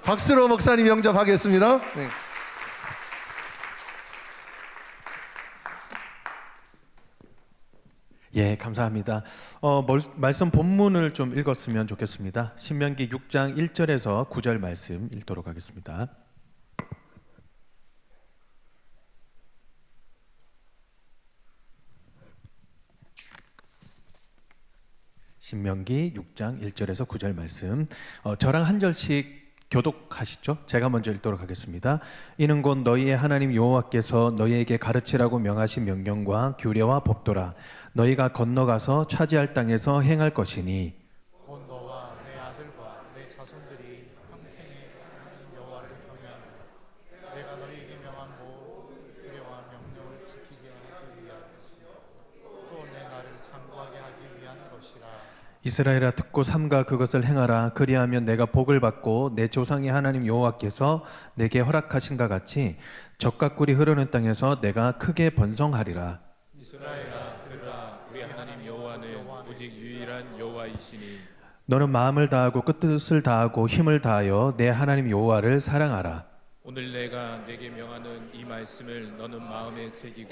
박수로 목사님 영접하겠습니다. 네. 예, 감사합니다. 말씀 본문을 좀 읽었으면 좋겠습니다. 신명기 6장 1절에서 9절 말씀 읽도록 하겠습니다. 신명기 6장 1절에서 9절 말씀, 저랑 한 절씩 교독하시죠. 제가 먼저 읽도록 하겠습니다. 이는 곧 너희의 하나님 여호와께서 너희에게 가르치라고 명하신 명령과 규례와 법도라. 너희가 건너가서 차지할 땅에서 행할 것이니 곧 너와 내 아들과 내 자손들이 평생에 하나님 여호와를 경외하며 내가 너희에게 명한 모든 규례와 명령을 지키게 하기 위한 것이요 또 내 나를 창구하게 하기 위한 것이라. 이스라엘아 듣고 삼가 그것을 행하라. 그리하면 내가 복을 받고 내 조상의 하나님 여호와께서 내게 허락하신가 같이 젖과 꿀이 흐르는 땅에서 내가 크게 번성하리라. 이스라엘아 들으라. 우리 하나님 여호와는 오직 유일한 여호와이시니 너는 마음을 다하고 뜻을 다하고 힘을 다하여 내 하나님 여호와를 사랑하라. 오늘 내가 내게 명하는 이 말씀을 너는 마음에 새기고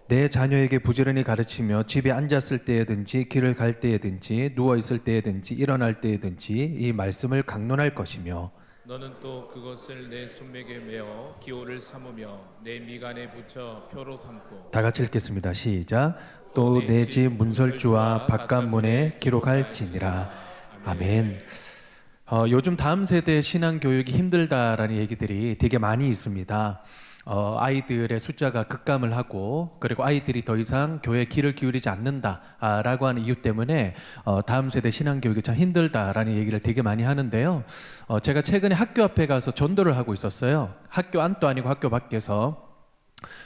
내 자녀에게 부지런히 가르치며 집에 앉았을 때에든지 길을 갈 때에든지 누워 있을 때에든지 일어날 때에든지 이 말씀을 강론할 것이며 너는 또 그것을 내 손목에 메어 기호를 삼으며 내 미간에 붙여 표로 삼고. 다 같이 읽겠습니다. 시작. 또 내 집 문설주와 바깥문에 기록할지니라. 아멘. 요즘 다음 세대 신앙 교육이 힘들다라는 얘기들이 되게 많이 있습니다. 아이들의 숫자가 급감을 하고 그리고 아이들이 더 이상 교회에 귀를 기울이지 않는다라고 하는 이유 때문에 다음 세대 신앙 교육이 참 힘들다라는 얘기를 되게 많이 하는데요. 제가 최근에 학교 앞에 가서 전도를 하고 있었어요. 학교 안도 아니고 학교 밖에서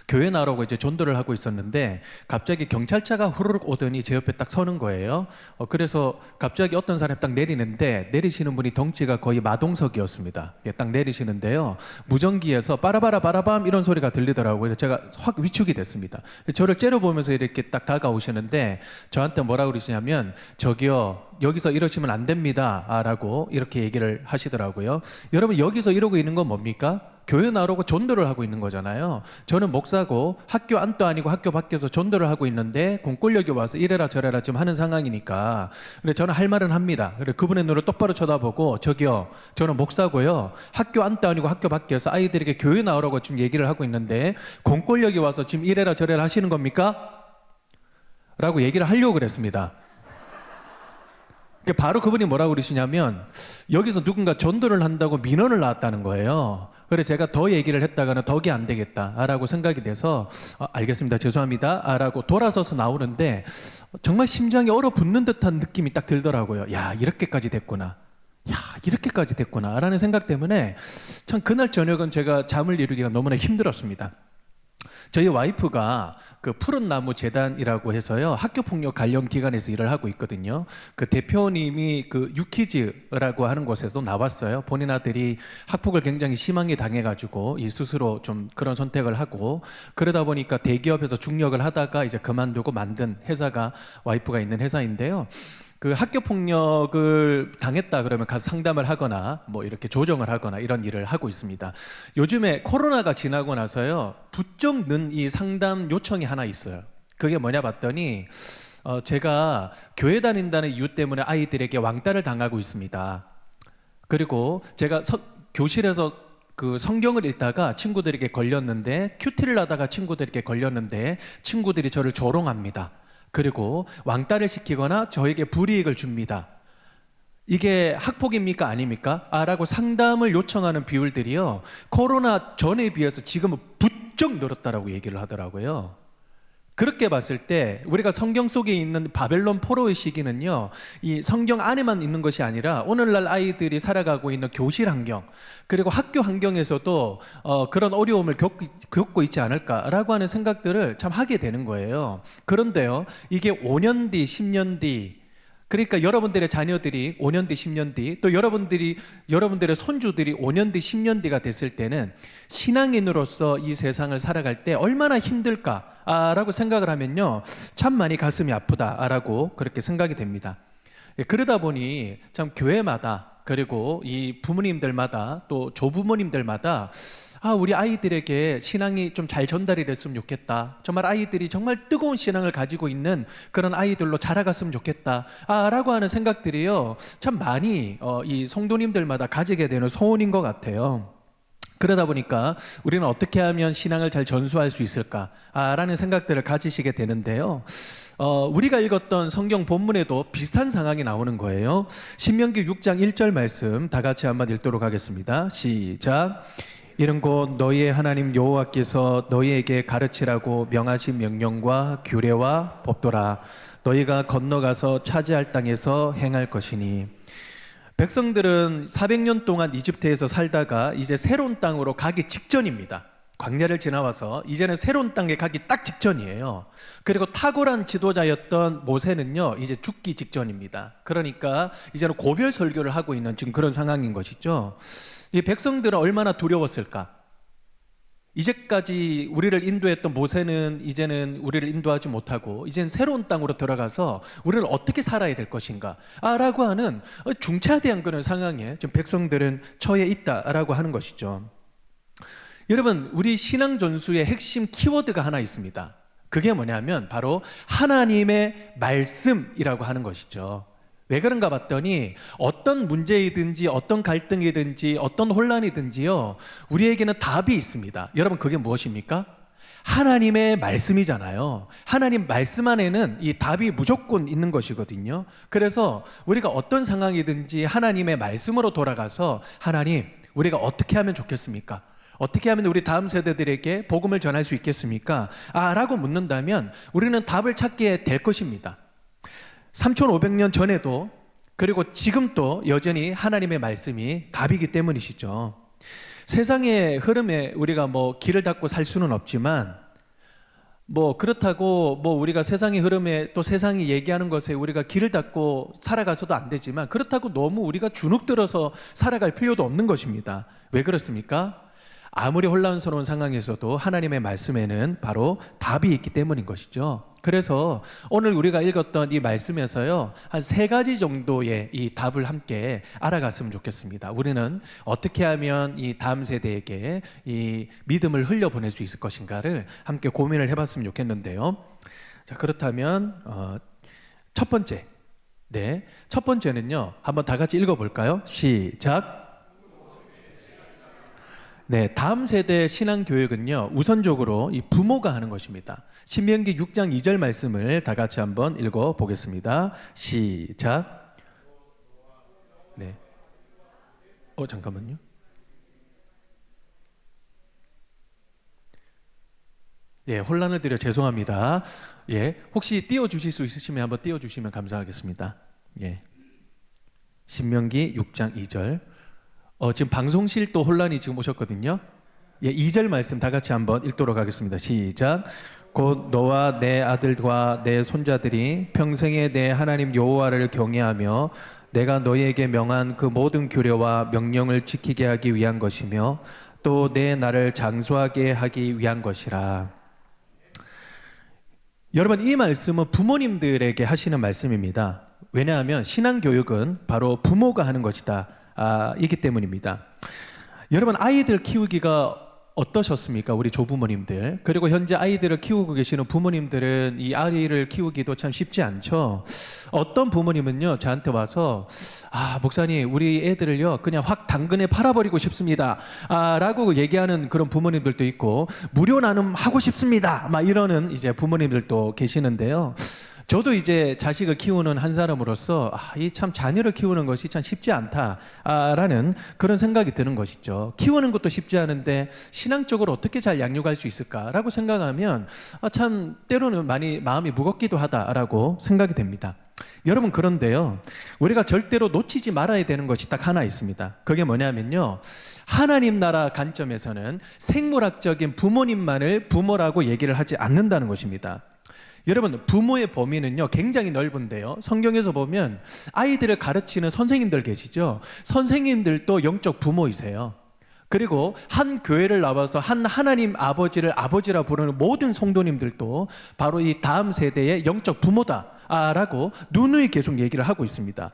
교회 나오라고 이제 전도를 하고 있었는데 갑자기 경찰차가 후루룩 오더니 제 옆에 딱 서는 거예요. 그래서 갑자기 어떤 사람이 딱 내리는데 내리시는 분이 덩치가 거의 마동석이었습니다. 딱 내리시는데요. 무전기에서 빠라바라 바라밤 이런 소리가 들리더라고요. 그래서 제가 확 위축이 됐습니다. 저를 째려보면서 이렇게 딱 다가오시는데 저한테 뭐라고 그러시냐면 저기요 여기서 이러시면 안 됩니다 라고 이렇게 얘기를 하시더라고요. 여러분 여기서 이러고 있는 건 뭡니까? 교회 나오라고 전도를 하고 있는 거잖아요. 저는 목사고 학교 안도 아니고 학교 밖에서 전도를 하고 있는데 공권력이 와서 이래라 저래라 지금 하는 상황이니까. 근데 저는 할 말은 합니다. 그래 그분의 눈을 똑바로 쳐다보고 저기요 저는 목사고요. 학교 안도 아니고 학교 밖에서 아이들에게 교회 나오라고 지금 얘기를 하고 있는데 공권력이 와서 지금 이래라 저래라 하시는 겁니까? 라고 얘기를 하려고 그랬습니다. 바로 그분이 뭐라고 그러시냐면 여기서 누군가 전도를 한다고 민원을 낳았다는 거예요. 그래서 제가 더 얘기를 했다가는 덕이 안 되겠다라고 생각이 돼서 알겠습니다 죄송합니다 라고 돌아서서 나오는데 정말 심장이 얼어붙는 듯한 느낌이 딱 들더라고요. 야 이렇게까지 됐구나. 야 이렇게까지 됐구나 라는 생각 때문에 참 그날 저녁은 제가 잠을 이루기가 너무나 힘들었습니다. 저희 와이프가 그 푸른 나무 재단이라고 해서요 학교 폭력 관련 기관에서 일을 하고 있거든요. 그 대표님이 그 유키즈라고 하는 곳에서 나왔어요. 본인 아들이 학폭을 굉장히 심하게 당해가지고 이 스스로 좀 그런 선택을 하고 그러다 보니까 대기업에서 중력을 하다가 이제 그만두고 만든 회사가 와이프가 있는 회사인데요. 그 학교 폭력을 당했다 그러면 가서 상담을 하거나 뭐 이렇게 조정을 하거나 이런 일을 하고 있습니다. 요즘에 코로나가 지나고 나서요 부쩍 는 이 상담 요청이 하나 있어요. 그게 뭐냐 봤더니 제가 교회 다닌다는 이유 때문에 아이들에게 왕따를 당하고 있습니다. 그리고 제가 교실에서 그 성경을 읽다가 친구들에게 걸렸는데 큐티를 하다가 친구들에게 걸렸는데 친구들이 저를 조롱합니다. 그리고 왕따를 시키거나 저에게 불이익을 줍니다. 이게 학폭입니까 아닙니까? 라고 상담을 요청하는 비율들이요 코로나 전에 비해서 지금은 부쩍 늘었다라고 얘기를 하더라고요. 그렇게 봤을 때 우리가 성경 속에 있는 바벨론 포로의 시기는요 이 성경 안에만 있는 것이 아니라 오늘날 아이들이 살아가고 있는 교실 환경 그리고 학교 환경에서도 그런 어려움을 겪고 있지 않을까라고 하는 생각들을 참 하게 되는 거예요. 그런데요 이게 5년 뒤 10년 뒤 그러니까 여러분들의 자녀들이 5년 뒤 10년 뒤 또 여러분들의 손주들이 5년 뒤 10년 뒤가 됐을 때는 신앙인으로서 이 세상을 살아갈 때 얼마나 힘들까라고 생각을 하면요 참 많이 가슴이 아프다라고 그렇게 생각이 됩니다. 그러다 보니 참 교회마다 그리고 이 부모님들마다 또 조부모님들마다 우리 아이들에게 신앙이 좀 잘 전달이 됐으면 좋겠다. 정말 아이들이 정말 뜨거운 신앙을 가지고 있는 그런 아이들로 자라갔으면 좋겠다. 라고 하는 생각들이요. 참 많이 이 성도님들마다 가지게 되는 소원인 것 같아요. 그러다 보니까 우리는 어떻게 하면 신앙을 잘 전수할 수 있을까라는 생각들을 가지시게 되는데요. 우리가 읽었던 성경 본문에도 비슷한 상황이 나오는 거예요. 신명기 6장 1절 말씀 다 같이 한번 읽도록 하겠습니다. 시작. 이는 곧 너희의 하나님 여호와께서 너희에게 가르치라고 명하신 명령과 규례와 법도라. 너희가 건너가서 차지할 땅에서 행할 것이니. 백성들은 400년 동안 이집트에서 살다가 이제 새로운 땅으로 가기 직전입니다. 광야를 지나와서 이제는 새로운 땅에 가기 딱 직전이에요. 그리고 탁월한 지도자였던 모세는요, 이제 죽기 직전입니다. 그러니까 이제는 고별 설교를 하고 있는 지금 그런 상황인 것이죠. 이 백성들은 얼마나 두려웠을까? 이제까지 우리를 인도했던 모세는 이제는 우리를 인도하지 못하고 이제는 새로운 땅으로 들어가서 우리는 어떻게 살아야 될 것인가? 라고 하는 중차대한 그런 상황에 지금 백성들은 처해 있다라고 하는 것이죠. 여러분, 우리 신앙 전수의 핵심 키워드가 하나 있습니다. 그게 뭐냐면 바로 하나님의 말씀이라고 하는 것이죠. 왜 그런가 봤더니 어떤 문제이든지 어떤 갈등이든지 어떤 혼란이든지요, 우리에게는 답이 있습니다. 여러분, 그게 무엇입니까? 하나님의 말씀이잖아요. 하나님 말씀 안에는 이 답이 무조건 있는 것이거든요. 그래서 우리가 어떤 상황이든지 하나님의 말씀으로 돌아가서 하나님, 우리가 어떻게 하면 좋겠습니까? 어떻게 하면 우리 다음 세대들에게 복음을 전할 수 있겠습니까? 라고 묻는다면 우리는 답을 찾게 될 것입니다. 3500년 전에도 그리고 지금도 여전히 하나님의 말씀이 답이기 때문이시죠. 세상의 흐름에 우리가 길을 닫고 살 수는 없지만 그렇다고 우리가 세상의 흐름에 또 세상이 얘기하는 것에 우리가 길을 닫고 살아가서도 안 되지만 그렇다고 너무 우리가 주눅들어서 살아갈 필요도 없는 것입니다. 왜 그렇습니까? 아무리 혼란스러운 상황에서도 하나님의 말씀에는 바로 답이 있기 때문인 것이죠. 그래서 오늘 우리가 읽었던 이 말씀에서요, 한 3가지 정도의 이 답을 함께 알아갔으면 좋겠습니다. 우리는 어떻게 하면 이 다음 세대에게 이 믿음을 흘려보낼 수 있을 것인가를 함께 고민을 해봤으면 좋겠는데요. 자, 그렇다면 첫 번째는요, 한번 다 같이 읽어볼까요? 시작. 네, 다음 세대 신앙 교육은요, 우선적으로 이 부모가 하는 것입니다. 신명기 6장 2절 말씀을 다 같이 한번 읽어 보겠습니다. 시작. 네. 잠깐만요. 예, 혼란을 드려 죄송합니다. 예, 혹시 띄워 주실 수 있으시면 한번 띄워 주시면 감사하겠습니다. 예. 신명기 6장 2절. 지금 방송실 또 혼란이 지금 오셨거든요. 예, 2절 말씀 다 같이 한번 읽도록 하겠습니다. 시작. 곧 너와 내 아들과 내 손자들이 평생에 내 하나님 여호와를 경외하며 내가 너희에게 명한 그 모든 규례와 명령을 지키게 하기 위한 것이며 또 내 나를 장수하게 하기 위한 것이라. 여러분, 이 말씀은 부모님들에게 하시는 말씀입니다. 왜냐하면 신앙교육은 바로 부모가 하는 것이다. 이기 때문입니다. 여러분, 아이들 키우기가 어떠셨습니까? 우리 조부모님들, 그리고 현재 아이들을 키우고 계시는 부모님들은 이 아이를 키우기도 참 쉽지 않죠. 어떤 부모님은요, 저한테 와서 목사님, 우리 애들을요 그냥 확 당근에 팔아버리고 싶습니다 라고 얘기하는 그런 부모님들도 있고, 무료 나눔하고 싶습니다 막 이러는 이제 부모님들도 계시는데요. 저도 이제 자식을 키우는 한 사람으로서 이 참 자녀를 키우는 것이 참 쉽지 않다라는 그런 생각이 드는 것이죠. 키우는 것도 쉽지 않은데 신앙적으로 어떻게 잘 양육할 수 있을까라고 생각하면 참 때로는 많이 마음이 무겁기도 하다라고 생각이 됩니다. 여러분, 그런데요, 우리가 절대로 놓치지 말아야 되는 것이 딱 하나 있습니다. 그게 뭐냐면요, 하나님 나라 관점에서는 생물학적인 부모님만을 부모라고 얘기를 하지 않는다는 것입니다. 여러분, 부모의 범위는요 굉장히 넓은데요, 성경에서 보면 아이들을 가르치는 선생님들 계시죠. 선생님들도 영적 부모이세요. 그리고 한 교회를 나와서 한 하나님 아버지를 아버지라 부르는 모든 성도님들도 바로 이 다음 세대의 영적 부모다 라고 누누이 계속 얘기를 하고 있습니다.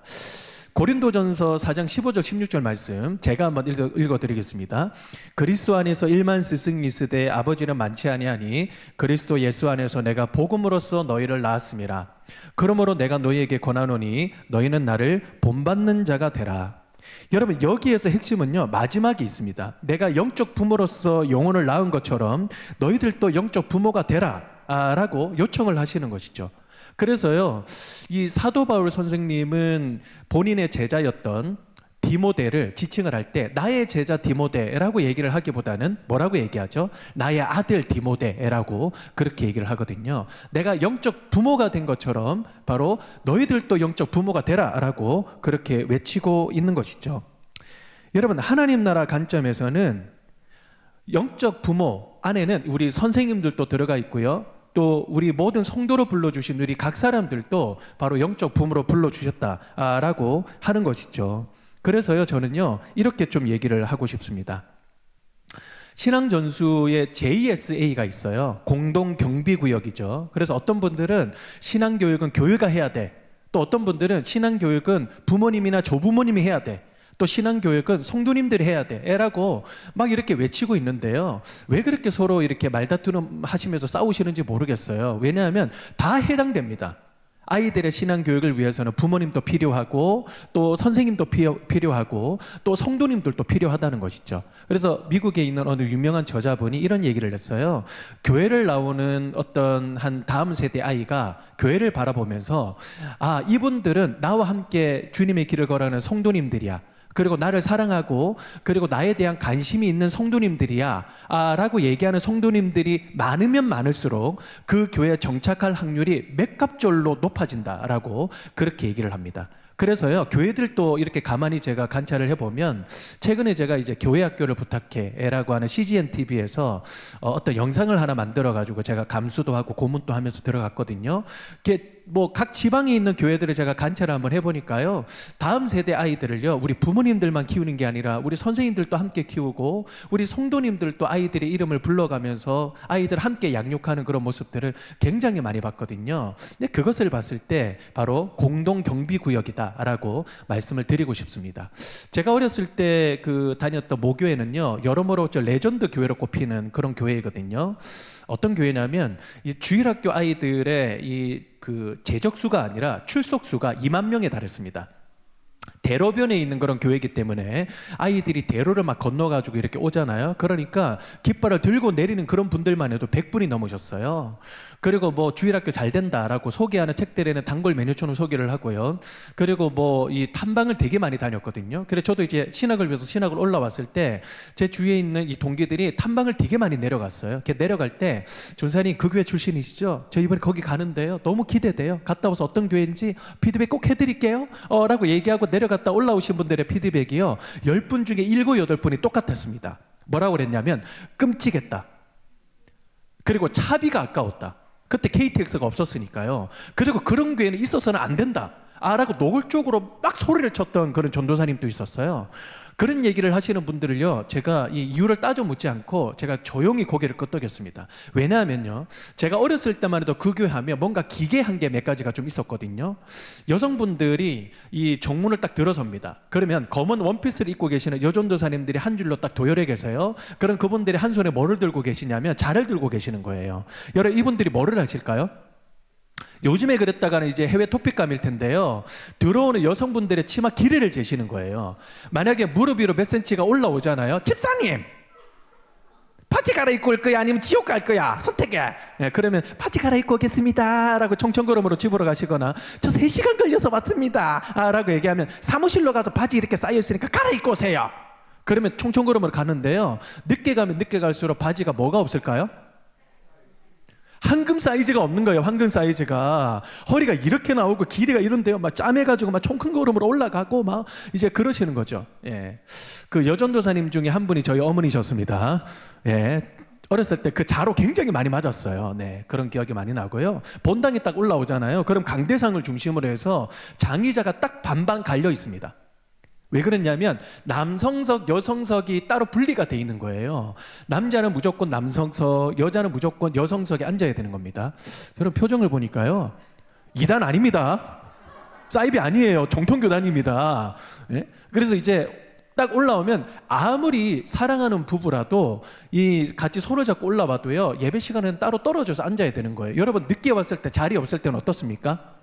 고린도전서 4장 15절 16절 말씀 제가 한번 읽어드리겠습니다. 그리스도 안에서 일만 스승이 있으되 아버지는 많지 아니하니 그리스도 예수 안에서 내가 복음으로써 너희를 낳았음이라. 그러므로 내가 너희에게 권하노니 너희는 나를 본받는 자가 되라. 여러분 여기에서 핵심은요 마지막에 있습니다. 내가 영적 부모로서 영혼을 낳은 것처럼 너희들도 영적 부모가 되라 라고 요청을 하시는 것이죠. 그래서요 이 사도 바울 선생님은 본인의 제자였던 디모데를 지칭을 할 때 나의 제자 디모데라고 얘기를 하기보다는 뭐라고 얘기하죠? 나의 아들 디모데라고 그렇게 얘기를 하거든요. 내가 영적 부모가 된 것처럼 바로 너희들도 영적 부모가 되라라고 그렇게 외치고 있는 것이죠. 여러분 하나님 나라 관점에서는 영적 부모 안에는 우리 선생님들도 들어가 있고요. 또 우리 모든 성도로 불러주신 우리 각 사람들도 바로 영적 부모로 불러주셨다라고 하는 것이죠. 그래서요 저는요 이렇게 좀 얘기를 하고 싶습니다. 신앙전수에 JSA가 있어요. 공동경비구역이죠. 그래서 어떤 분들은 신앙교육은 교회가 해야 돼. 또 어떤 분들은 신앙교육은 부모님이나 조부모님이 해야 돼. 또 신앙교육은 성도님들이 해야 돼 라고 막 이렇게 외치고 있는데요. 왜 그렇게 서로 이렇게 말다툼 하시면서 싸우시는지 모르겠어요. 왜냐하면 다 해당됩니다. 아이들의 신앙교육을 위해서는 부모님도 필요하고 또 선생님도 필요하고 또 성도님들도 필요하다는 것이죠. 그래서 미국에 있는 어느 유명한 저자분이 이런 얘기를 했어요. 교회를 나오는 어떤 한 다음 세대 아이가 교회를 바라보면서 아 이분들은 나와 함께 주님의 길을 걸어가는 성도님들이야. 그리고 나를 사랑하고 그리고 나에 대한 관심이 있는 성도님들이야 라고 얘기하는 성도님들이 많으면 많을수록 그 교회에 정착할 확률이 몇 값절로 높아진다라고 그렇게 얘기를 합니다. 그래서요 교회들도 이렇게 가만히 제가 관찰을 해보면 최근에 제가 이제 교회 학교를 부탁해라고 하는 CGN TV에서 어떤 영상을 하나 만들어 가지고 제가 감수도 하고 고문도 하면서 들어갔거든요. 뭐 각 지방에 있는 교회들을 제가 관찰을 한번 해보니까요 다음 세대 아이들을요 우리 부모님들만 키우는 게 아니라 우리 선생님들도 함께 키우고 우리 성도님들도 아이들의 이름을 불러가면서 아이들 함께 양육하는 그런 모습들을 굉장히 많이 봤거든요. 근데 그것을 봤을 때 바로 공동경비구역이다라고 말씀을 드리고 싶습니다. 제가 어렸을 때 그 다녔던 모교회는요 여러모로 레전드 교회로 꼽히는 그런 교회거든요. 어떤 교회냐면 이 주일학교 아이들의 그 재적수가 아니라 출석수가 2만 명에 달했습니다. 대로변에 있는 그런 교회이기 때문에 아이들이 대로를 막 건너가지고 이렇게 오잖아요. 그러니까 깃발을 들고 내리는 그런 분들만 해도 100분이 넘으셨어요. 그리고 뭐 주일학교 잘 된다라고 소개하는 책들에는 단골 메뉴처럼 소개를 하고요. 그리고 뭐 이 탐방을 되게 많이 다녔거든요. 그래서 저도 이제 신학을 위해서 신학을 올라왔을 때 제 주위에 있는 이 동기들이 탐방을 되게 많이 내려갔어요. 이렇게 내려갈 때 전사님 그 교회 출신이시죠? 저 이번에 거기 가는데요. 너무 기대돼요. 갔다 와서 어떤 교회인지 피드백 꼭 해드릴게요. 라고 얘기하고 내려갔다 올라오신 분들의 피드백이요 10분 중에 7, 8분이 똑같았습니다. 뭐라고 그랬냐면 끔찍했다. 그리고 차비가 아까웠다. 그때 KTX가 없었으니까요. 그리고 그런 교회는 있어서는 안 된다 라고 노골적으로 막 소리를 쳤던 그런 전도사님도 있었어요. 그런 얘기를 하시는 분들을요 제가 이 이유를 따져 묻지 않고 제가 조용히 고개를 끄덕였습니다. 왜냐하면요 제가 어렸을 때만 해도 그 교회 하면 뭔가 기괴한 게 몇 가지가 좀 있었거든요. 여성분들이 이 정문을 딱 들어섭니다. 그러면 검은 원피스를 입고 계시는 여전도사님들이 한 줄로 딱 도열해 계세요. 그럼 그분들이 한 손에 뭐를 들고 계시냐면 자를 들고 계시는 거예요. 여러분 이분들이 뭐를 하실까요? 요즘에 그랬다가는 이제 해외 토픽감일 텐데요. 들어오는 여성분들의 치마 길이를 재시는 거예요. 만약에 무릎 위로 몇 센치가 올라오잖아요. 집사님! 바지 갈아입고 올 거야? 아니면 지옥 갈 거야? 선택해! 네, 그러면 바지 갈아입고 오겠습니다. 라고 청청걸음으로 집으로 가시거나 저 3시간 걸려서 왔습니다. 라고 얘기하면 사무실로 가서 바지 이렇게 쌓여있으니까 갈아입고 오세요. 그러면 청청걸음으로 가는데요. 늦게 가면 늦게 갈수록 바지가 뭐가 없을까요? 황금 사이즈가 없는 거예요. 황금 사이즈가 허리가 이렇게 나오고 길이가 이런데요. 막 짜매가지고 막 총 큰 걸음으로 올라가고 막 이제 그러시는 거죠. 예, 그 여전도사님 중에 한 분이 저희 어머니셨습니다. 예, 어렸을 때 그 자로 굉장히 많이 맞았어요. 네, 그런 기억이 많이 나고요. 본당이 딱 올라오잖아요. 그럼 강대상을 중심으로 해서 장의자가 딱 반반 갈려 있습니다. 왜 그랬냐면 남성석, 여성석이 따로 분리가 돼 있는 거예요. 남자는 무조건 남성석, 여자는 무조건 여성석에 앉아야 되는 겁니다. 여러분 표정을 보니까요 2단 아닙니다. 사이비 아니에요. 정통교단입니다. 예? 그래서 이제 딱 올라오면 아무리 사랑하는 부부라도 이 같이 손을 잡고 올라와도요, 예배 시간에는 따로 떨어져서 앉아야 되는 거예요. 여러분 늦게 왔을 때 자리 없을 때는 어떻습니까?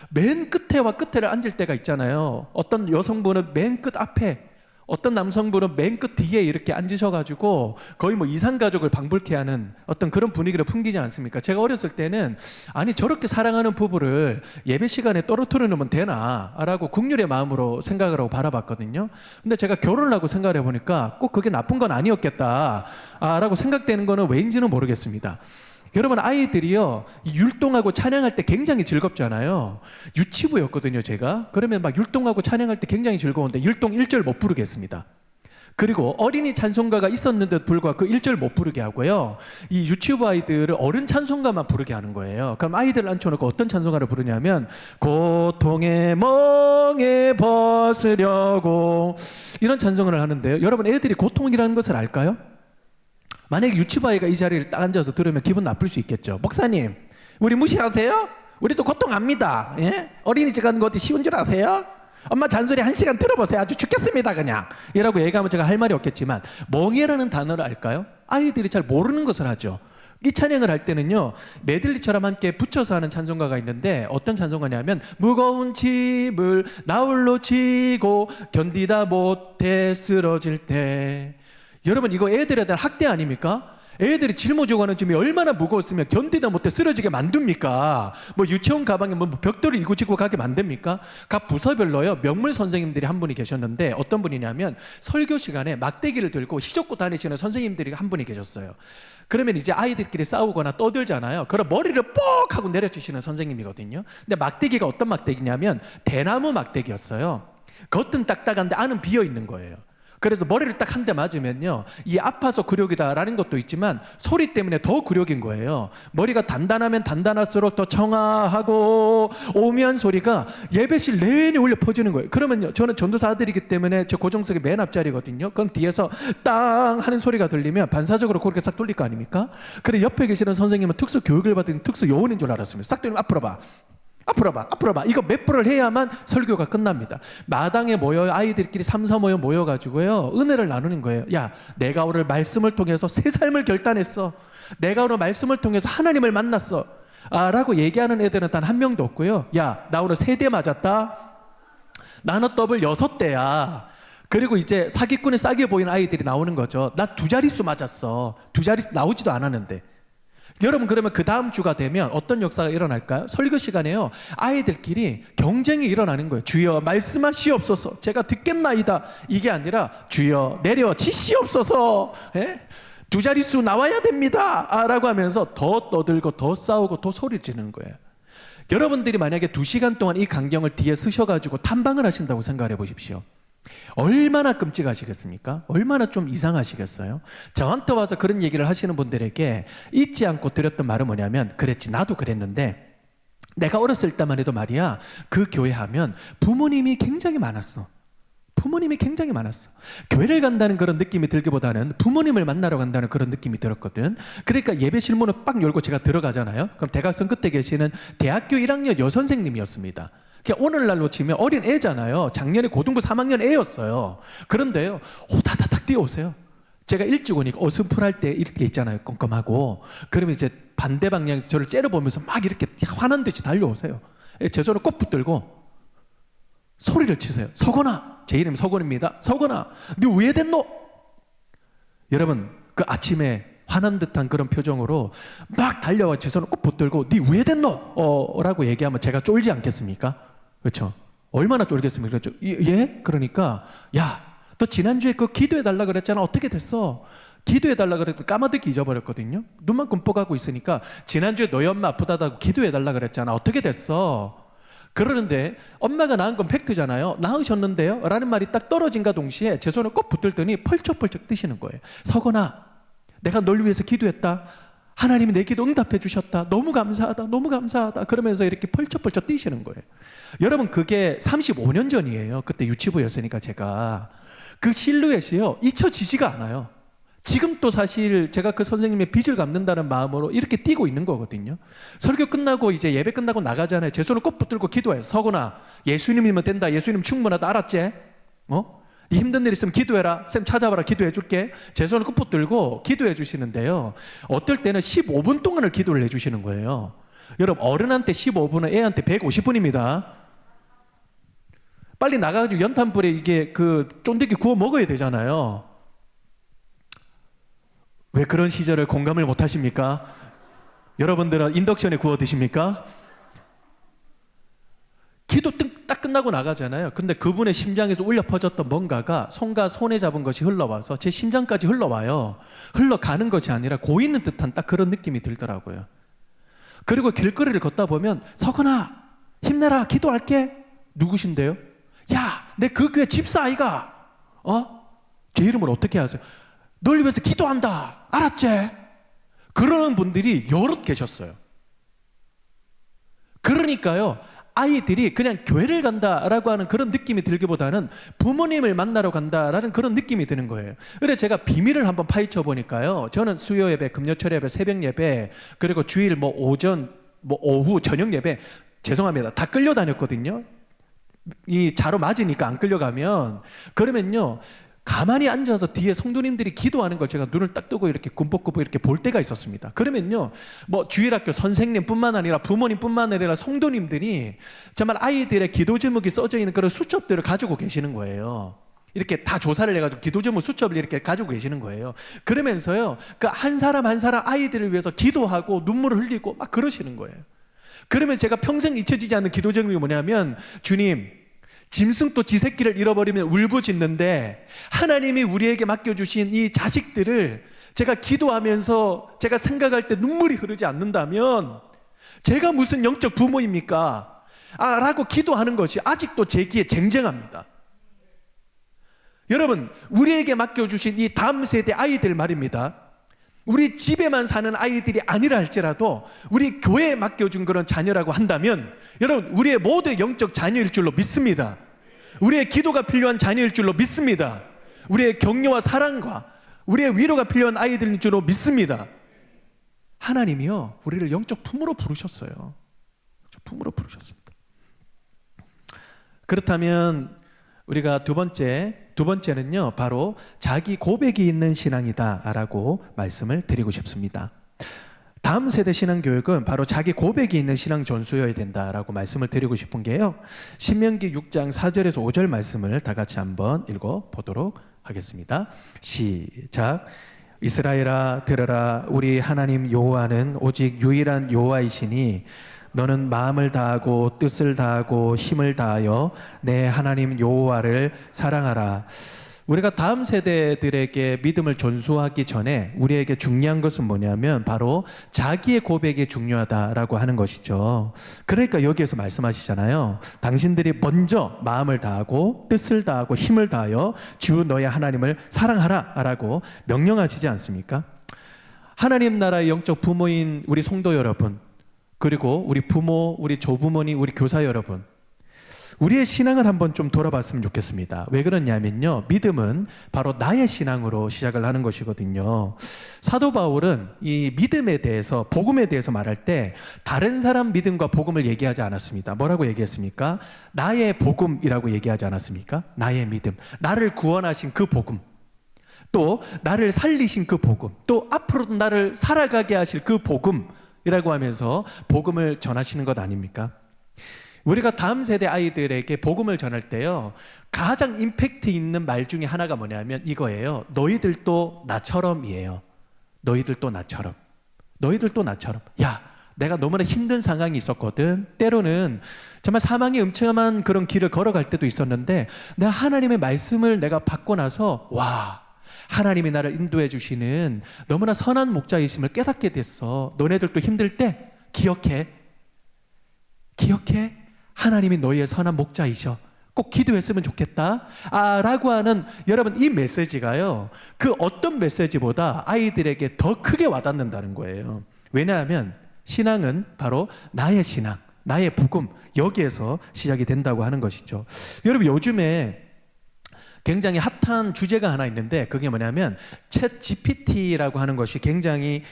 맨 끝에와 끝에를 앉을 때가 있잖아요. 어떤 여성분은 맨 끝 앞에, 어떤 남성분은 맨 끝 뒤에 이렇게 앉으셔가지고 거의 뭐 이산가족을 방불케 하는 어떤 그런 분위기를 풍기지 않습니까? 제가 어렸을 때는 아니 저렇게 사랑하는 부부를 예배 시간에 떨어뜨려 놓으면 되나? 라고 국률의 마음으로 생각을 하고 바라봤거든요. 근데 제가 결혼을 하고 생각을 해보니까 꼭 그게 나쁜 건 아니었겠다 라고 생각되는 거는 왜인지는 모르겠습니다. 여러분, 아이들이요, 이 율동하고 찬양할 때 굉장히 즐겁잖아요. 유치부였거든요, 제가. 그러면 막 율동하고 찬양할 때 굉장히 즐거운데 율동 1절 못 부르겠습니다. 그리고 어린이 찬송가가 있었는데도 불구하고 그 1절 못 부르게 하고요, 이 유치부 아이들을 어른 찬송가만 부르게 하는 거예요. 그럼 아이들을 앉혀놓고 어떤 찬송가를 부르냐면 고통의 멍에 벗으려고, 이런 찬송을 하는데요. 여러분, 애들이 고통이라는 것을 알까요? 만약에 유치부 아이가 이 자리를 딱 앉아서 들으면 기분 나쁠 수 있겠죠. 목사님, 우리 무시하세요? 우리도 고통합니다. 예? 어린이집 가는 거 어디 쉬운 줄 아세요? 엄마 잔소리 1시간 들어보세요. 아주 죽겠습니다 그냥. 이라고 얘기하면 제가 할 말이 없겠지만, 멍해라는 단어를 알까요? 아이들이 잘 모르는 것을 하죠. 이 찬양을 할 때는요, 메들리처럼 함께 붙여서 하는 찬송가가 있는데, 어떤 찬송가냐면 무거운 짐을 나홀로 지고 견디다 못해 쓰러질 때. 여러분, 이거 애들에 대한 학대 아닙니까? 애들이 짊어지고 가는 짐이 얼마나 무거웠으면 견디다 못해 쓰러지게 만듭니까? 뭐 유치원 가방에 뭐 벽돌을 이고 지고 가게 만듭니까? 각 부서별로요, 명물 선생님들이 한 분이 계셨는데, 어떤 분이냐면 설교 시간에 막대기를 들고 휘젓고 다니시는 선생님들이 한 분이 계셨어요. 그러면 이제 아이들끼리 싸우거나 떠들잖아요. 그럼 머리를 뻑 하고 내려주시는 선생님이거든요. 근데 막대기가 어떤 막대기냐면 대나무 막대기였어요. 겉은 딱딱한데 안은 비어 있는 거예요. 그래서 머리를 딱 한 대 맞으면요, 이 아파서 굴욕이다라는 것도 있지만 소리 때문에 더 굴욕인 거예요. 머리가 단단하면 단단할수록 더 청아하고 오묘한 소리가 예배실 내내 울려 퍼지는 거예요. 그러면요, 저는 전도사 아들이기 때문에 저 고정석이 맨 앞자리거든요. 그럼 뒤에서 땅 하는 소리가 들리면 반사적으로 그렇게 싹 돌릴 거 아닙니까? 그래 옆에 계시는 선생님은 특수 교육을 받은 특수 요원인 줄 알았습니다. 싹 돌리면 앞으로 봐, 앞으로 봐, 앞으로 봐. 이거 몇 번을 해야만 설교가 끝납니다. 마당에 모여 아이들끼리 삼사 모여 모여가지고요, 은혜를 나누는 거예요. 야, 내가 오늘 말씀을 통해서 새 삶을 결단했어. 내가 오늘 말씀을 통해서 하나님을 만났어. 라고 얘기하는 애들은 단 한 명도 없고요. 야, 나 오늘 3대 맞았다. 나는 더블 6대야. 그리고 이제 사기꾼의 싸게 보이는 아이들이 나오는 거죠. 나 2자릿수 맞았어. 2자릿수 나오지도 않았는데. 여러분, 그러면 그 다음 주가 되면 어떤 역사가 일어날까요? 설교 시간에요, 아이들끼리 경쟁이 일어나는 거예요. 주여 말씀하시옵소서, 제가 듣겠나이다. 이게 아니라 주여 내려치시옵소서, 2자릿수 나와야 됩니다 라고 하면서 더 떠들고 더 싸우고 더 소리를 지르는 거예요. 여러분들이 만약에 2시간 동안 이 강경을 뒤에 쓰셔가지고 탐방을 하신다고 생각해 보십시오. 얼마나 끔찍하시겠습니까? 얼마나 좀 이상하시겠어요? 저한테 와서 그런 얘기를 하시는 분들에게 잊지 않고 드렸던 말은 뭐냐면, 그랬지, 나도 그랬는데 내가 어렸을 때만 해도 말이야, 그 교회 하면 부모님이 굉장히 많았어. 부모님이 굉장히 많았어. 교회를 간다는 그런 느낌이 들기보다는 부모님을 만나러 간다는 그런 느낌이 들었거든. 그러니까 예배 실문을 빡 열고 제가 들어가잖아요. 그럼 대각선 끝에 계시는 대학교 1학년 여선생님이었습니다. 오늘날로 치면 어린 애잖아요. 작년에 고등부 3학년 애였어요. 그런데요, 호다다닥 뛰어오세요. 제가 일찍 오니까 어슴풀할 때 이렇게 있잖아요, 껌껌하고. 그러면 이제 반대 방향에서 저를 째려보면서 막 이렇게 화난 듯이 달려오세요. 제 손을 꼭 붙들고 소리를 치세요. 서건아, 제 이름이 서건입니다. 서건아, 네 왜 됐노? 여러분, 그 아침에 화난 듯한 그런 표정으로 막 달려와 제 손을 꼭 붙들고 네 왜 됐노? 라고 얘기하면 제가 쫄지 않겠습니까? 그렇죠? 얼마나 쫄겠습니까? 그렇죠? 예? 그러니까, 야, 너 지난주에 그 기도해달라 그랬잖아. 어떻게 됐어? 기도해달라 그랬더니 까마득히 잊어버렸거든요. 눈만 끔뻑하고 있으니까 지난주에 너희 엄마 아프다고 기도해달라 그랬잖아. 어떻게 됐어? 그러는데 엄마가 낳은 건 팩트잖아요. 낳으셨는데요? 라는 말이 딱 떨어진과 동시에 제 손을 꼭 붙들더니 펄쩍펄쩍 뛰시는 거예요. 서건아, 내가 널 위해서 기도했다. 하나님이 내 기도 응답해 주셨다. 너무 감사하다. 너무 감사하다. 그러면서 이렇게 펄쩍펄쩍 뛰시는 거예요. 여러분, 그게 35년 전이에요. 그때 유치부였으니까 제가. 그 실루엣이요, 잊혀지지가 않아요. 지금 또 사실 제가 그 선생님의 빚을 갚는다는 마음으로 이렇게 뛰고 있는 거거든요. 설교 끝나고 이제 예배 끝나고 나가잖아요. 제 손을 꼭 붙들고 기도해요. 서구나, 예수님이면 된다. 예수님 충분하다. 알았지? 네 힘든 일 있으면 기도해라. 쌤 찾아봐라. 기도해 줄게. 제 손을 꼭 붙들고 기도해 주시는데요. 어떨 때는 15분 동안을 기도를 해 주시는 거예요. 여러분, 어른한테 15분은 애한테 150분입니다. 빨리 나가가지고 연탄불에 이게 그 쫀득이 구워 먹어야 되잖아요. 왜 그런 시절을 공감을 못 하십니까? 여러분들은 인덕션에 구워 드십니까? 기도 딱 끝나고 나가잖아요. 근데 그분의 심장에서 울려 퍼졌던 뭔가가 손과 손에 잡은 것이 흘러와서 제 심장까지 흘러와요. 흘러가는 것이 아니라 고이는 듯한 딱 그런 느낌이 들더라고요. 그리고 길거리를 걷다 보면 서건아 힘내라 기도할게. 누구신데요? 야, 내 그 교회 집사 아이가 제 이름을 어떻게 아세요? 널 위해서 기도한다. 알았지? 그러는 분들이 여럿 계셨어요. 그러니까요, 아이들이 그냥 교회를 간다라고 하는 그런 느낌이 들기보다는 부모님을 만나러 간다라는 그런 느낌이 드는 거예요. 그래서 제가 비밀을 한번 파헤쳐 보니까요, 저는 수요 예배, 금요철 예배, 새벽 예배, 그리고 주일 오전, 오후, 저녁 예배, 죄송합니다, 다 끌려다녔거든요. 이 자로 맞으니까 안 끌려가면. 그러면요, 가만히 앉아서 뒤에 성도님들이 기도하는 걸 제가 눈을 딱 뜨고 이렇게 꿈벅꿈벅 이렇게 볼 때가 있었습니다. 그러면요, 주일학교 선생님뿐만 아니라 부모님뿐만 아니라 성도님들이 정말 아이들의 기도 제목이 써져 있는 그런 수첩들을 가지고 계시는 거예요. 이렇게 다 조사를 해가지고 기도 제목 수첩을 이렇게 가지고 계시는 거예요. 그러면서요, 그 한 사람 한 사람 아이들을 위해서 기도하고 눈물을 흘리고 막 그러시는 거예요. 그러면 제가 평생 잊혀지지 않는 기도 제목이 뭐냐면, 주님, 짐승도 지 새끼를 잃어버리면 울부짖는데 하나님이 우리에게 맡겨주신 이 자식들을 제가 기도하면서 제가 생각할 때 눈물이 흐르지 않는다면 제가 무슨 영적 부모입니까? 라고 기도하는 것이 아직도 제 귀에 쟁쟁합니다. 여러분, 우리에게 맡겨주신 이 다음 세대 아이들 말입니다. 우리 집에만 사는 아이들이 아니라 할지라도 우리 교회에 맡겨준 그런 자녀라고 한다면 여러분, 우리의 모두 영적 자녀일 줄로 믿습니다. 우리의 기도가 필요한 자녀일 줄로 믿습니다. 우리의 격려와 사랑과 우리의 위로가 필요한 아이들일 줄로 믿습니다. 하나님이요, 우리를 영적 품으로 부르셨어요. 영적 품으로 부르셨습니다. 그렇다면 우리가 두 번째는요, 바로 자기 고백이 있는 신앙이다라고 말씀을 드리고 싶습니다. 다음 세대 신앙교육은 바로 자기 고백이 있는 신앙 전수여야 된다라고 말씀을 드리고 싶은 게요, 신명기 6장 4절에서 5절 말씀을 다 같이 한번 읽어보도록 하겠습니다. 시작. 이스라엘아 들으라. 우리 하나님 여호와는 오직 유일한 여호와이시니 너는 마음을 다하고 뜻을 다하고 힘을 다하여 내 하나님 여호와를 사랑하라. 우리가 다음 세대들에게 믿음을 전수하기 전에 우리에게 중요한 것은 뭐냐면 바로 자기의 고백이 중요하다라고 하는 것이죠. 그러니까 여기에서 말씀하시잖아요. 당신들이 먼저 마음을 다하고 뜻을 다하고 힘을 다하여 주 너의 하나님을 사랑하라 라고 명령하시지 않습니까? 하나님 나라의 영적 부모인 우리 성도 여러분, 그리고 우리 부모, 우리 조부모님, 우리 교사 여러분, 우리의 신앙을 한번 좀 돌아봤으면 좋겠습니다. 왜 그러냐면요, 믿음은 바로 나의 신앙으로 시작을 하는 것이거든요. 사도 바울은 이 믿음에 대해서, 복음에 대해서 말할 때 다른 사람 믿음과 복음을 얘기하지 않았습니다. 뭐라고 얘기했습니까? 나의 복음이라고 얘기하지 않았습니까? 나의 믿음, 나를 구원하신 그 복음, 또 나를 살리신 그 복음, 또 앞으로도 나를 살아가게 하실 그 복음이라고 하면서 복음을 전하시는 것 아닙니까? 우리가 다음 세대 아이들에게 복음을 전할 때요, 가장 임팩트 있는 말 중에 하나가 뭐냐면 이거예요. 너희들도 나처럼이에요. 너희들도 나처럼. 너희들도 나처럼. 야, 내가 너무나 힘든 상황이 있었거든. 때로는 정말 사망의 음침한 그런 길을 걸어갈 때도 있었는데 내가 하나님의 말씀을 내가 받고 나서 와, 하나님이 나를 인도해 주시는 너무나 선한 목자이심을 깨닫게 됐어. 너네들도 힘들 때 기억해. 하나님이 너희의 선한 목자이셔. 꼭 기도했으면 좋겠다 라고 하는, 여러분, 이 메시지가요, 그 어떤 메시지보다 아이들에게 더 크게 와닿는다는 거예요. 왜냐하면 신앙은 바로 나의 신앙, 나의 복음, 여기에서 시작이 된다고 하는 것이죠. 여러분, 요즘에 굉장히 핫한 주제가 하나 있는데 그게 뭐냐면 챗 GPT라고 하는 것이 굉장히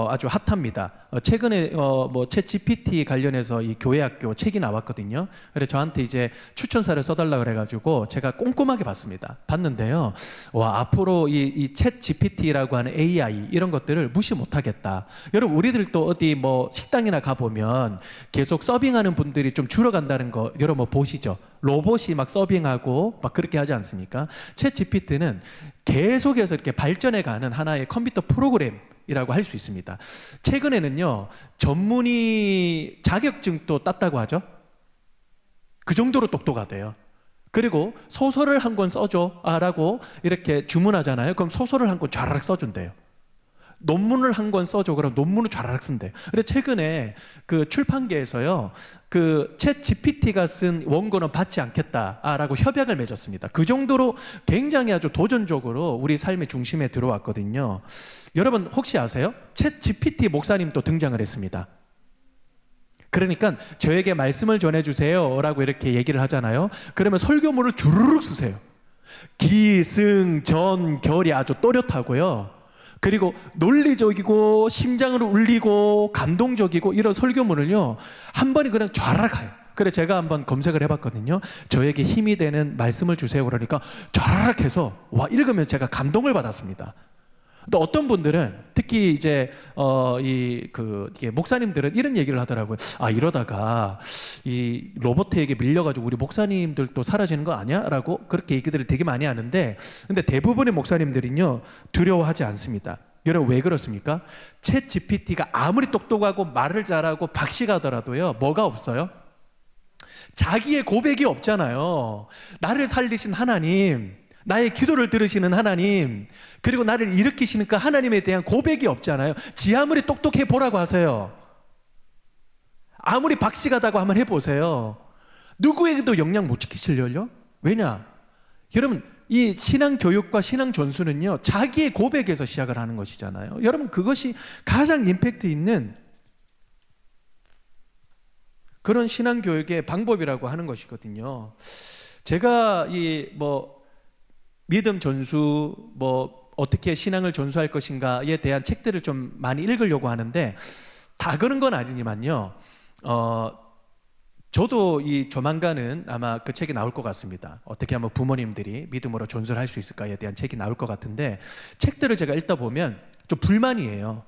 아주 핫합니다. 최근에 뭐 챗 GPT 관련해서 이 교회학교 책이 나왔거든요. 그래서 저한테 이제 추천사를 써달라 그래가지고 제가 꼼꼼하게 봤습니다. 봤는데요, 와, 앞으로 이 챗 GPT라고 하는 AI 이런 것들을 무시 못하겠다. 여러분, 우리들도 어디 뭐 식당이나 가 보면 계속 서빙하는 분들이 좀 줄어간다는 거 여러분 뭐 보시죠? 로봇이 막 서빙하고 막 그렇게 하지 않습니까? 챗 GPT는 계속해서 이렇게 발전해가는 하나의 컴퓨터 프로그램이라고 할 수 있습니다. 최근에는요, 전문의 자격증도 땄다고 하죠. 그 정도로 똑똑하대요. 그리고 소설을 한 권 써줘 라고 이렇게 주문하잖아요. 그럼 소설을 한 권 쫘라락 써준대요. 논문을 한 권 써줘. 그럼 논문을 좌라락 쓴대요. 그래서 최근에 그 출판계에서요, 그 챗 GPT가 쓴 원고는 받지 않겠다라고 협약을 맺었습니다. 그 정도로 굉장히 아주 도전적으로 우리 삶의 중심에 들어왔거든요. 여러분 혹시 아세요? 챗 GPT 목사님도 등장을 했습니다. 그러니까 저에게 말씀을 전해주세요 라고 이렇게 얘기를 하잖아요. 그러면 설교문을 주르륵 쓰세요. 기승전결이 아주 또렷하고요. 그리고 논리적이고 심장을 울리고 감동적이고 이런 설교문을요, 한 번에 그냥 좌라락해요. 그래 제가 한번 검색을 해봤거든요. 저에게 힘이 되는 말씀을 주세요 그러니까 좌라락해서 와, 읽으면서 제가 감동을 받았습니다. 또 어떤 분들은 특히 이제 이게 목사님들은 이런 얘기를 하더라고요. 아, 이러다가 이 로봇에게 밀려가지고 우리 목사님들도 사라지는 거 아니야?라고 그렇게 얘기들을 되게 많이 하는데, 근데 대부분의 목사님들은요 두려워하지 않습니다. 여러분 왜 그렇습니까? 챗 GPT가 아무리 똑똑하고 말을 잘하고 박식하더라도요 뭐가 없어요? 자기의 고백이 없잖아요. 나를 살리신 하나님, 나의 기도를 들으시는 하나님, 그리고 나를 일으키시는 그 하나님에 대한 고백이 없잖아요. 지 아무리 똑똑해 보라고 하세요. 아무리 박식하다고 한번 해보세요. 누구에게도 영향 못 끼치려요? 왜냐? 여러분, 이 신앙 교육과 신앙 전수는요, 자기의 고백에서 시작을 하는 것이잖아요. 여러분, 그것이 가장 임팩트 있는 그런 신앙 교육의 방법이라고 하는 것이거든요. 제가 믿음 전수, 어떻게 신앙을 전수할 것인가에 대한 책들을 좀 많이 읽으려고 하는데, 다 그런 건 아니지만요, 저도 이 조만간은 아마 그 책이 나올 것 같습니다. 어떻게 하면 부모님들이 믿음으로 전수를 할 수 있을까에 대한 책이 나올 것 같은데, 책들을 제가 읽다 보면 좀 불만이에요.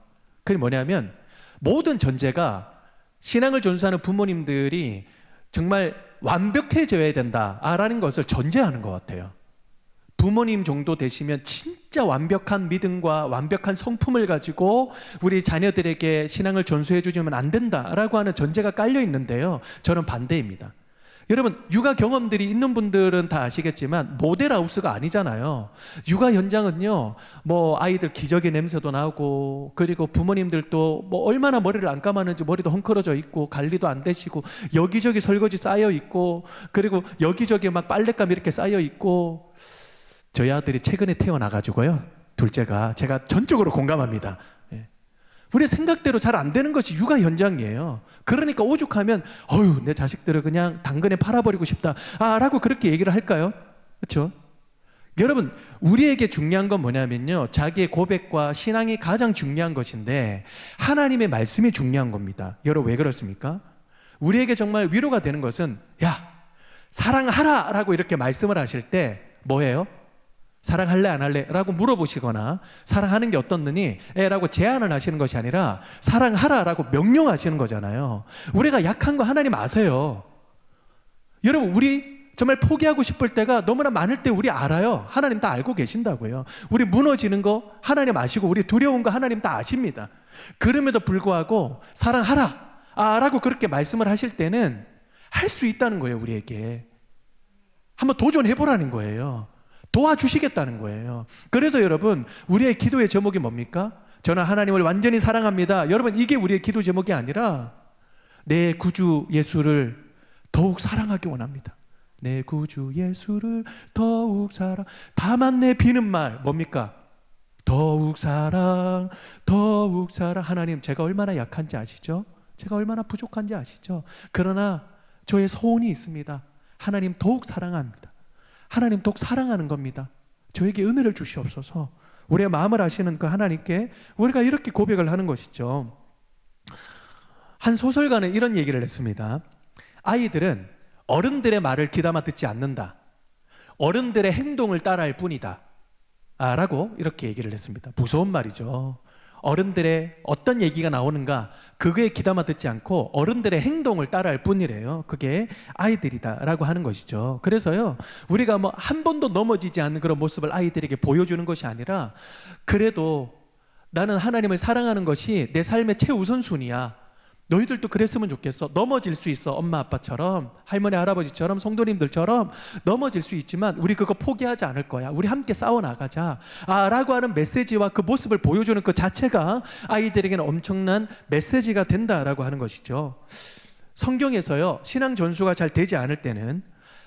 그게 뭐냐면, 모든 전제가 신앙을 전수하는 부모님들이 정말 완벽해져야 된다라는 것을 전제하는 것 같아요. 부모님 정도 되시면 진짜 완벽한 믿음과 완벽한 성품을 가지고 우리 자녀들에게 신앙을 전수해 주시면 안 된다라고 하는 전제가 깔려 있는데요, 저는 반대입니다. 여러분, 육아 경험들이 있는 분들은 다 아시겠지만 모델하우스가 아니잖아요. 육아 현장은요, 아이들 기저귀 냄새도 나고, 그리고 부모님들도 얼마나 머리를 안 감았는지 머리도 헝클어져 있고, 관리도 안 되시고, 여기저기 설거지 쌓여 있고, 그리고 여기저기 막 빨랫감 이렇게 쌓여 있고. 저희 아들이 최근에 태어나가지고요, 둘째가, 제가 전적으로 공감합니다. 우리 생각대로 잘 안 되는 것이 육아 현장이에요. 그러니까 오죽하면 내 자식들을 그냥 당근에 팔아버리고 싶다 라고 그렇게 얘기를 할까요? 그렇죠? 여러분, 우리에게 중요한 건 뭐냐면요, 자기의 고백과 신앙이 가장 중요한 것인데 하나님의 말씀이 중요한 겁니다. 여러분 왜 그렇습니까? 우리에게 정말 위로가 되는 것은, 야, 사랑하라 라고 이렇게 말씀을 하실 때 뭐예요? 사랑할래 안 할래? 라고 물어보시거나, 사랑하는 게 어떻느니? 라고 제안을 하시는 것이 아니라 사랑하라 라고 명령하시는 거잖아요. 우리가 약한 거 하나님 아세요. 여러분, 우리 정말 포기하고 싶을 때가 너무나 많을 때 우리 알아요. 하나님 다 알고 계신다고요. 우리 무너지는 거 하나님 아시고, 우리 두려운 거 하나님 다 아십니다. 그럼에도 불구하고 사랑하라 라고 그렇게 말씀을 하실 때는 할 수 있다는 거예요. 우리에게 한번 도전해보라는 거예요. 도와주시겠다는 거예요. 그래서 여러분, 우리의 기도의 제목이 뭡니까? 저는 하나님을 완전히 사랑합니다. 여러분, 이게 우리의 기도 제목이 아니라 내 구주 예수를 더욱 사랑하기 원합니다. 내 구주 예수를 더욱 사랑. 다만 내 비는 말 뭡니까? 더욱 사랑, 더욱 사랑. 하나님, 제가 얼마나 약한지 아시죠? 제가 얼마나 부족한지 아시죠? 그러나 저의 소원이 있습니다. 하나님 더욱 사랑합니다. 하나님 더욱 사랑하는 겁니다. 저에게 은혜를 주시옵소서. 우리의 마음을 아시는 그 하나님께 우리가 이렇게 고백을 하는 것이죠. 한 소설가는 이런 얘기를 했습니다. 아이들은 어른들의 말을 귀담아 듣지 않는다. 어른들의 행동을 따라할 뿐이다. 라고 이렇게 얘기를 했습니다. 무서운 말이죠. 어른들의 어떤 얘기가 나오는가 그거에 귀담아 듣지 않고 어른들의 행동을 따라할 뿐이래요. 그게 아이들이다 라고 하는 것이죠. 그래서요, 우리가 뭐 한 번도 넘어지지 않는 그런 모습을 아이들에게 보여주는 것이 아니라, 그래도 나는 하나님을 사랑하는 것이 내 삶의 최우선순위야, 너희들도 그랬으면 좋겠어. 넘어질 수 있어. 엄마 아빠처럼, 할머니 할아버지처럼, 성도님들처럼 넘어질 수 있지만 우리 그거 포기하지 않을 거야. 우리 함께 싸워나가자 라고 하는 메시지와 그 모습을 보여주는 그 자체가 아이들에게는 엄청난 메시지가 된다라고 하는 것이죠. 성경에서요, 신앙 전수가 잘 되지 않을 때는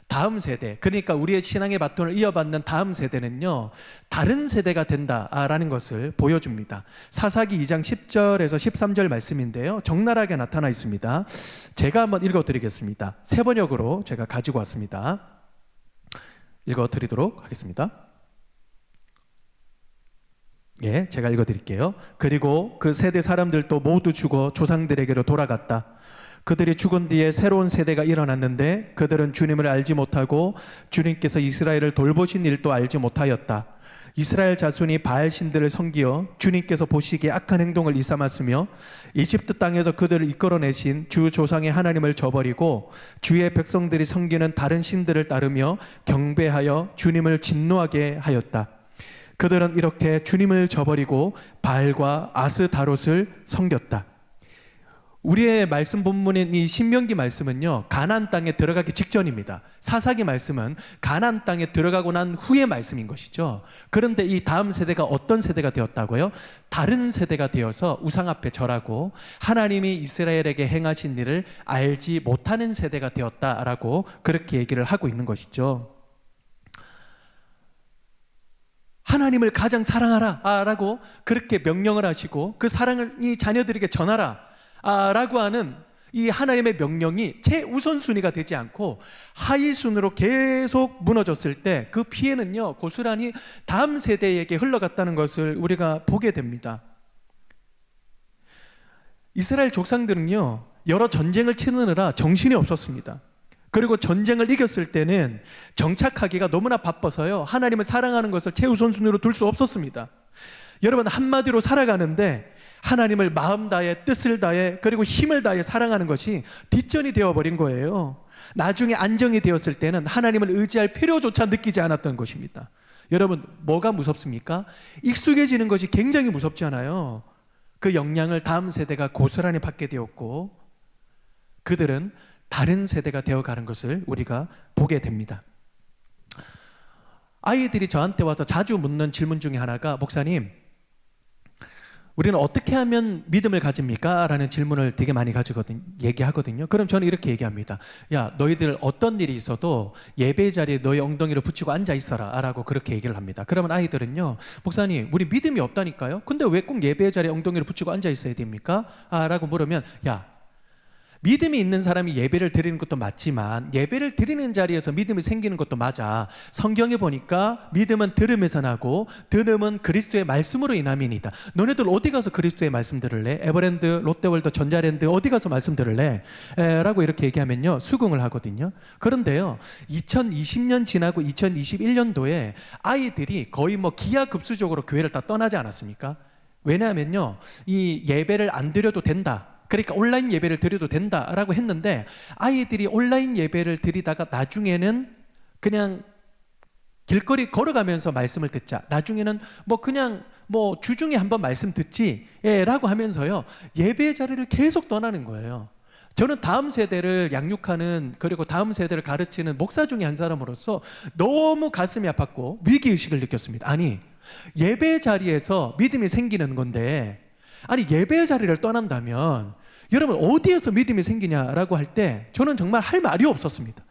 다음 세대, 그러니까 우리의 신앙의 바톤을 이어받는 다음 세대는요, 다른 세대가 된다라는 것을 보여줍니다. 사사기 2장 10절에서 13절 말씀인데요, 적나라하게 나타나 있습니다. 제가 한번 읽어드리겠습니다. 새 번역으로 제가 가지고 왔습니다. 읽어드리도록 하겠습니다. 예, 제가 읽어드릴게요. 그리고 그 세대 사람들도 모두 죽어 조상들에게로 돌아갔다. 그들이 죽은 뒤에 새로운 세대가 일어났는데 그들은 주님을 알지 못하고 주님께서 이스라엘을 돌보신 일도 알지 못하였다. 이스라엘 자손이 바알 신들을 섬기어 주님께서 보시기에 악한 행동을 일삼았으며 이집트 땅에서 그들을 이끌어내신 주 조상의 하나님을 저버리고 주의 백성들이 섬기는 다른 신들을 따르며 경배하여 주님을 진노하게 하였다. 그들은 이렇게 주님을 저버리고 바알과 아스다롯을 섬겼다. 우리의 말씀 본문인 이 신명기 말씀은요, 가나안 땅에 들어가기 직전입니다. 사사기 말씀은 가나안 땅에 들어가고 난 후의 말씀인 것이죠. 그런데 이 다음 세대가 어떤 세대가 되었다고요? 다른 세대가 되어서 우상 앞에 절하고 하나님이 이스라엘에게 행하신 일을 알지 못하는 세대가 되었다라고 그렇게 얘기를 하고 있는 것이죠. 하나님을 가장 사랑하라 라고 그렇게 명령을 하시고 그 사랑을 이 자녀들에게 전하라 라고 하는 이 하나님의 명령이 최우선순위가 되지 않고 하위순으로 계속 무너졌을 때 그 피해는요, 고스란히 다음 세대에게 흘러갔다는 것을 우리가 보게 됩니다. 이스라엘 족상들은요, 여러 전쟁을 치느라 정신이 없었습니다. 그리고 전쟁을 이겼을 때는 정착하기가 너무나 바빠서요, 하나님을 사랑하는 것을 최우선순위로 둘 수 없었습니다. 여러분, 한마디로 살아가는데 하나님을 마음 다해, 뜻을 다해, 그리고 힘을 다해 사랑하는 것이 뒷전이 되어버린 거예요. 나중에 안정이 되었을 때는 하나님을 의지할 필요조차 느끼지 않았던 것입니다. 여러분, 뭐가 무섭습니까? 익숙해지는 것이 굉장히 무섭지 않아요? 그 영향을 다음 세대가 고스란히 받게 되었고 그들은 다른 세대가 되어가는 것을 우리가 보게 됩니다. 아이들이 저한테 와서 자주 묻는 질문 중에 하나가, 목사님, 우리는 어떻게 하면 믿음을 가집니까? 라는 질문을 되게 많이 얘기하거든요. 그럼 저는 이렇게 얘기합니다. 야, 너희들 어떤 일이 있어도 예배 자리에 너희 엉덩이를 붙이고 앉아 있어라 라고 그렇게 얘기를 합니다. 그러면 아이들은요, 목사님, 우리 믿음이 없다니까요? 근데 왜 꼭 예배 자리에 엉덩이를 붙이고 앉아 있어야 됩니까? 라고 물으면, 야, 믿음이 있는 사람이 예배를 드리는 것도 맞지만 예배를 드리는 자리에서 믿음이 생기는 것도 맞아. 성경에 보니까 믿음은 들음에서 나고 들음은 그리스도의 말씀으로 인함이니이다. 너네들 어디 가서 그리스도의 말씀 들을래? 에버랜드, 롯데월드, 전자랜드 어디 가서 말씀 들을래? 라고 이렇게 얘기하면요, 수긍을 하거든요. 그런데요, 2020년 지나고 2021년도에 아이들이 거의 뭐 기하급수적으로 교회를 다 떠나지 않았습니까? 왜냐하면요, 이 예배를 안 드려도 된다, 그러니까 온라인 예배를 드려도 된다라고 했는데, 아이들이 온라인 예배를 드리다가 나중에는 그냥 길거리 걸어가면서 말씀을 듣자, 나중에는 뭐 그냥 뭐 주중에 한번 말씀 듣지 라고 하면서요, 예배 자리를 계속 떠나는 거예요. 저는 다음 세대를 양육하는, 그리고 다음 세대를 가르치는 목사 중에 한 사람으로서 너무 가슴이 아팠고 위기의식을 느꼈습니다. 아니, 예배 자리에서 믿음이 생기는 건데, 아니 예배 자리를 떠난다면 여러분 어디에서 믿음이 생기냐라고 할 때 저는 정말 할 말이 없었습니다.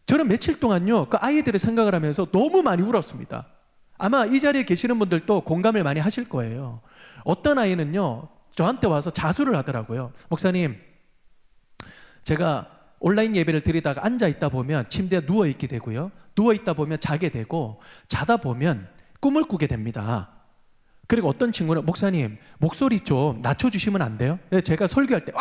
저는 며칠 동안요, 그 아이들의 생각을 하면서 너무 많이 울었습니다. 아마 이 자리에 계시는 분들도 공감을 많이 하실 거예요. 어떤 아이는요, 저한테 와서 자수를 하더라고요. 목사님, 제가 온라인 예배를 드리다가 앉아 있다 보면 침대에 누워 있게 되고요, 누워 있다 보면 자게 되고 자다 보면 꿈을 꾸게 됩니다. 그리고 어떤 친구는 목사님 목소리 좀 낮춰주시면 안 돼요? 제가 설교할 때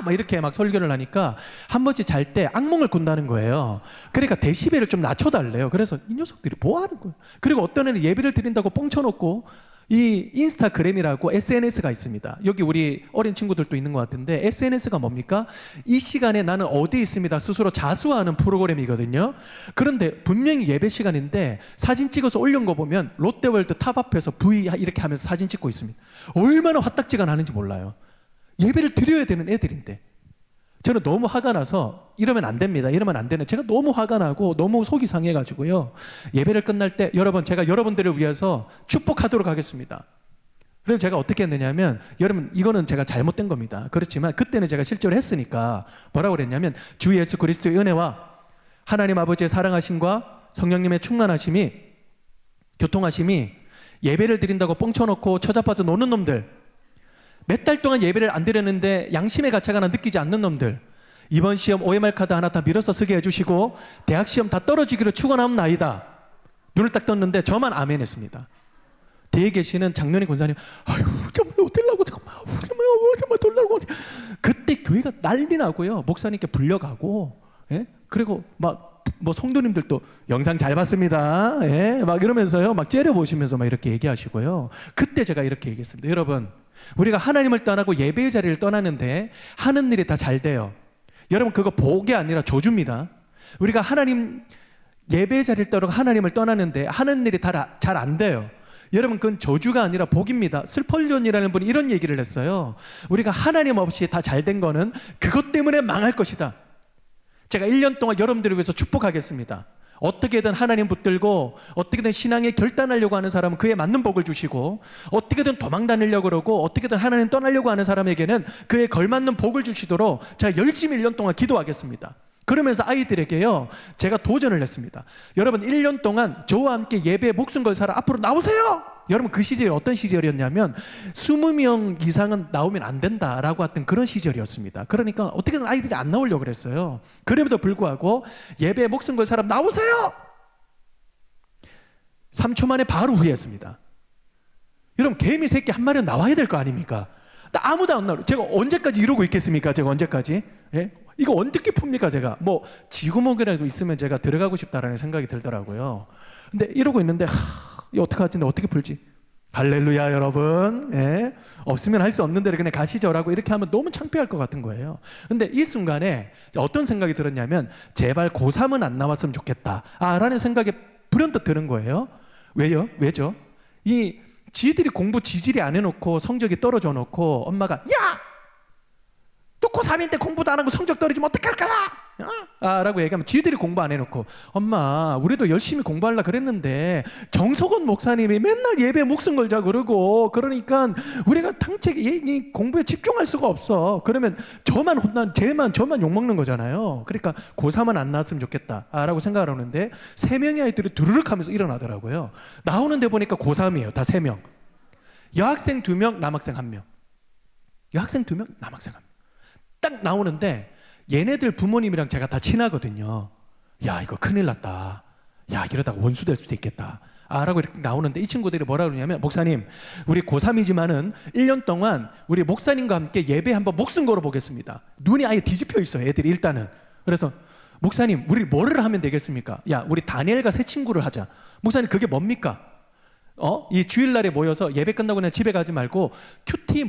막 이렇게 막 설교를 하니까 한 번씩 잘 때 악몽을 꾼다는 거예요. 그러니까 데시벨을 좀 낮춰달래요. 그래서 이 녀석들이 뭐 하는 거예요? 그리고 어떤 애는 예배를 드린다고 뻥쳐놓고 이 인스타그램이라고 SNS가 있습니다. 여기 우리 어린 친구들도 있는 것 같은데 SNS가 뭡니까? 이 시간에 나는 어디 있습니다 스스로 자수하는 프로그램이거든요. 그런데 분명히 예배 시간인데 사진 찍어서 올린 거 보면 롯데월드 탑 앞에서 V 이렇게 하면서 사진 찍고 있습니다. 얼마나 화딱지가 나는지 몰라요. 예배를 드려야 되는 애들인데. 저는 너무 화가 나서 이러면 안 됩니다. 이러면 안 되는. 제가 너무 화가 나고 너무 속이 상해가지고요. 예배를 끝날 때 여러분 제가 여러분들을 위해서 축복하도록 하겠습니다. 그래서 제가 어떻게 했느냐면 여러분 이거는 제가 잘못된 겁니다. 그렇지만 그때는 제가 실제로 했으니까 뭐라고 그랬냐면 주 예수 그리스도의 은혜와 하나님 아버지의 사랑하심과 성령님의 충만하심이 교통하심이 예배를 드린다고 뻥쳐놓고 처자빠져 노는 놈들, 몇 달 동안 예배를 안 드렸는데 양심의 가책 하나 느끼지 않는 놈들, 이번 시험 OMR 카드 하나 다 밀어서 쓰게 해주시고 대학 시험 다 떨어지기를 축원하옵나이다. 눈을 딱 떴는데 저만 아멘 했습니다. 뒤에 계시는 장로님 권사님, 아유 정말 어떡하려고 정말 돌라고. 그때 교회가 난리 나고요. 목사님께 불려가고, 예? 그리고 막 뭐 성도님들도 영상 잘 봤습니다, 예? 막 이러면서요 막 째려보시면서 막 이렇게 얘기하시고요. 그때 제가 이렇게 얘기했습니다. 여러분 우리가 하나님을 떠나고 예배의 자리를 떠나는데 하는 일이 다 잘 돼요. 여러분 그거 복이 아니라 저주입니다. 우리가 하나님 예배의 자리를 떠나고 하나님을 떠나는데 하는 일이 다 잘 안 돼요. 여러분 그건 저주가 아니라 복입니다. 슬펄전이라는 분이 이런 얘기를 했어요. 우리가 하나님 없이 다 잘 된 거는 그것 때문에 망할 것이다. 제가 1년 동안 여러분들을 위해서 축복하겠습니다. 어떻게든 하나님 붙들고 어떻게든 신앙에 결단하려고 하는 사람은 그에 맞는 복을 주시고, 어떻게든 도망 다니려고 그러고 어떻게든 하나님 떠나려고 하는 사람에게는 그에 걸맞는 복을 주시도록 제가 열심히 1년 동안 기도하겠습니다. 그러면서 아이들에게요 제가 도전을 했습니다. 여러분 1년 동안 저와 함께 예배에 목숨 걸 사람 앞으로 나오세요. 여러분 그 시절이 어떤 시절이었냐면 20명 이상은 나오면 안 된다라고 했던 그런 시절이었습니다. 그러니까 어떻게든 아이들이 안 나오려고 그랬어요. 그럼에도 불구하고 예배에 목숨 걸 사람 나오세요. 3초 만에 바로 후회했습니다. 여러분 개미 새끼 한 마리는 나와야 될 거 아닙니까? 아무도 안 나와요. 제가 언제까지 이러고 있겠습니까? 제가 언제까지? 예? 이거 언제 풉니까? 제가 뭐 지구목이라도 있으면 제가 들어가고 싶다라는 생각이 들더라고요. 근데 이러고 있는데 이거 어떡하지? 어떻게 풀지? 할렐루야 여러분, 예? 없으면 할 수 없는데 그냥 가시죠라고 이렇게 하면 너무 창피할 것 같은 거예요. 근데 이 순간에 어떤 생각이 들었냐면 제발 고3은 안 나왔으면 좋겠다 라는 생각이 불현듯 드는 거예요. 왜요? 왜죠? 이 지들이 공부 지질이 안 해놓고 성적이 떨어져 놓고 엄마가 야! 또 고3인데 공부도 안 하고 성적 떨어지면 어떡할 거야? 라고 얘기하면 지들이 공부 안 해놓고 엄마 우리도 열심히 공부하려고 그랬는데 정석원 목사님이 맨날 예배에 목숨 걸자 그러고 그러니까 우리가 당최 공부에 집중할 수가 없어. 그러면 저만 욕먹는 거잖아요. 그러니까 고3은 안 나왔으면 좋겠다 라고 생각을 하는데 3명의 아이들이 두루룩 하면서 일어나더라고요. 나오는데 보니까 고3이에요. 다 3명. 여학생 2명, 남학생 1명. 여학생 2명, 남학생 1명. 딱 나오는데 얘네들 부모님이랑 제가 다 친하거든요. 야 이거 큰일 났다. 야 이러다가 원수 될 수도 있겠다 라고 이렇게 나오는데 이 친구들이 뭐라 그러냐면 목사님 우리 고3이지만은 1년 동안 우리 목사님과 함께 예배 한번 목숨 걸어 보겠습니다. 눈이 아예 뒤집혀 있어요 애들이 일단은. 그래서 목사님 우리 뭐를 하면 되겠습니까? 야 우리 다니엘과 새 친구를 하자. 목사님 그게 뭡니까? 이 주일날에 모여서 예배 끝나고 그냥 집에 가지 말고 큐티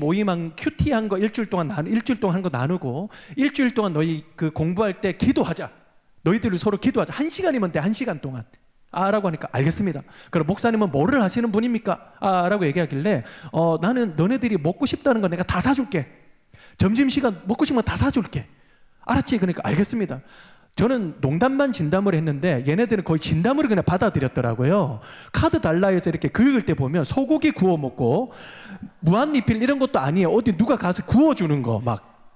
한 거 일주일 동안 한 거 나누고 일주일 동안 너희 그 공부할 때 기도하자. 너희들을 서로 기도하자. 1시간이면 돼. 1시간 동안. 라고 하니까 알겠습니다. 그럼 목사님은 뭐를 하시는 분입니까? 라고 얘기하길래 나는 너네들이 먹고 싶다는 거 내가 다 사줄게. 점심시간 먹고 싶은 거 다 사줄게. 알았지? 그러니까 알겠습니다. 저는 농담만 진담을 했는데 얘네들은 거의 진담으로 그냥 받아들였더라고요. 카드 달라 해서 이렇게 긁을 때 보면 소고기 구워 먹고 무한리필 이런 것도 아니에요. 어디 누가 가서 구워주는 거 막.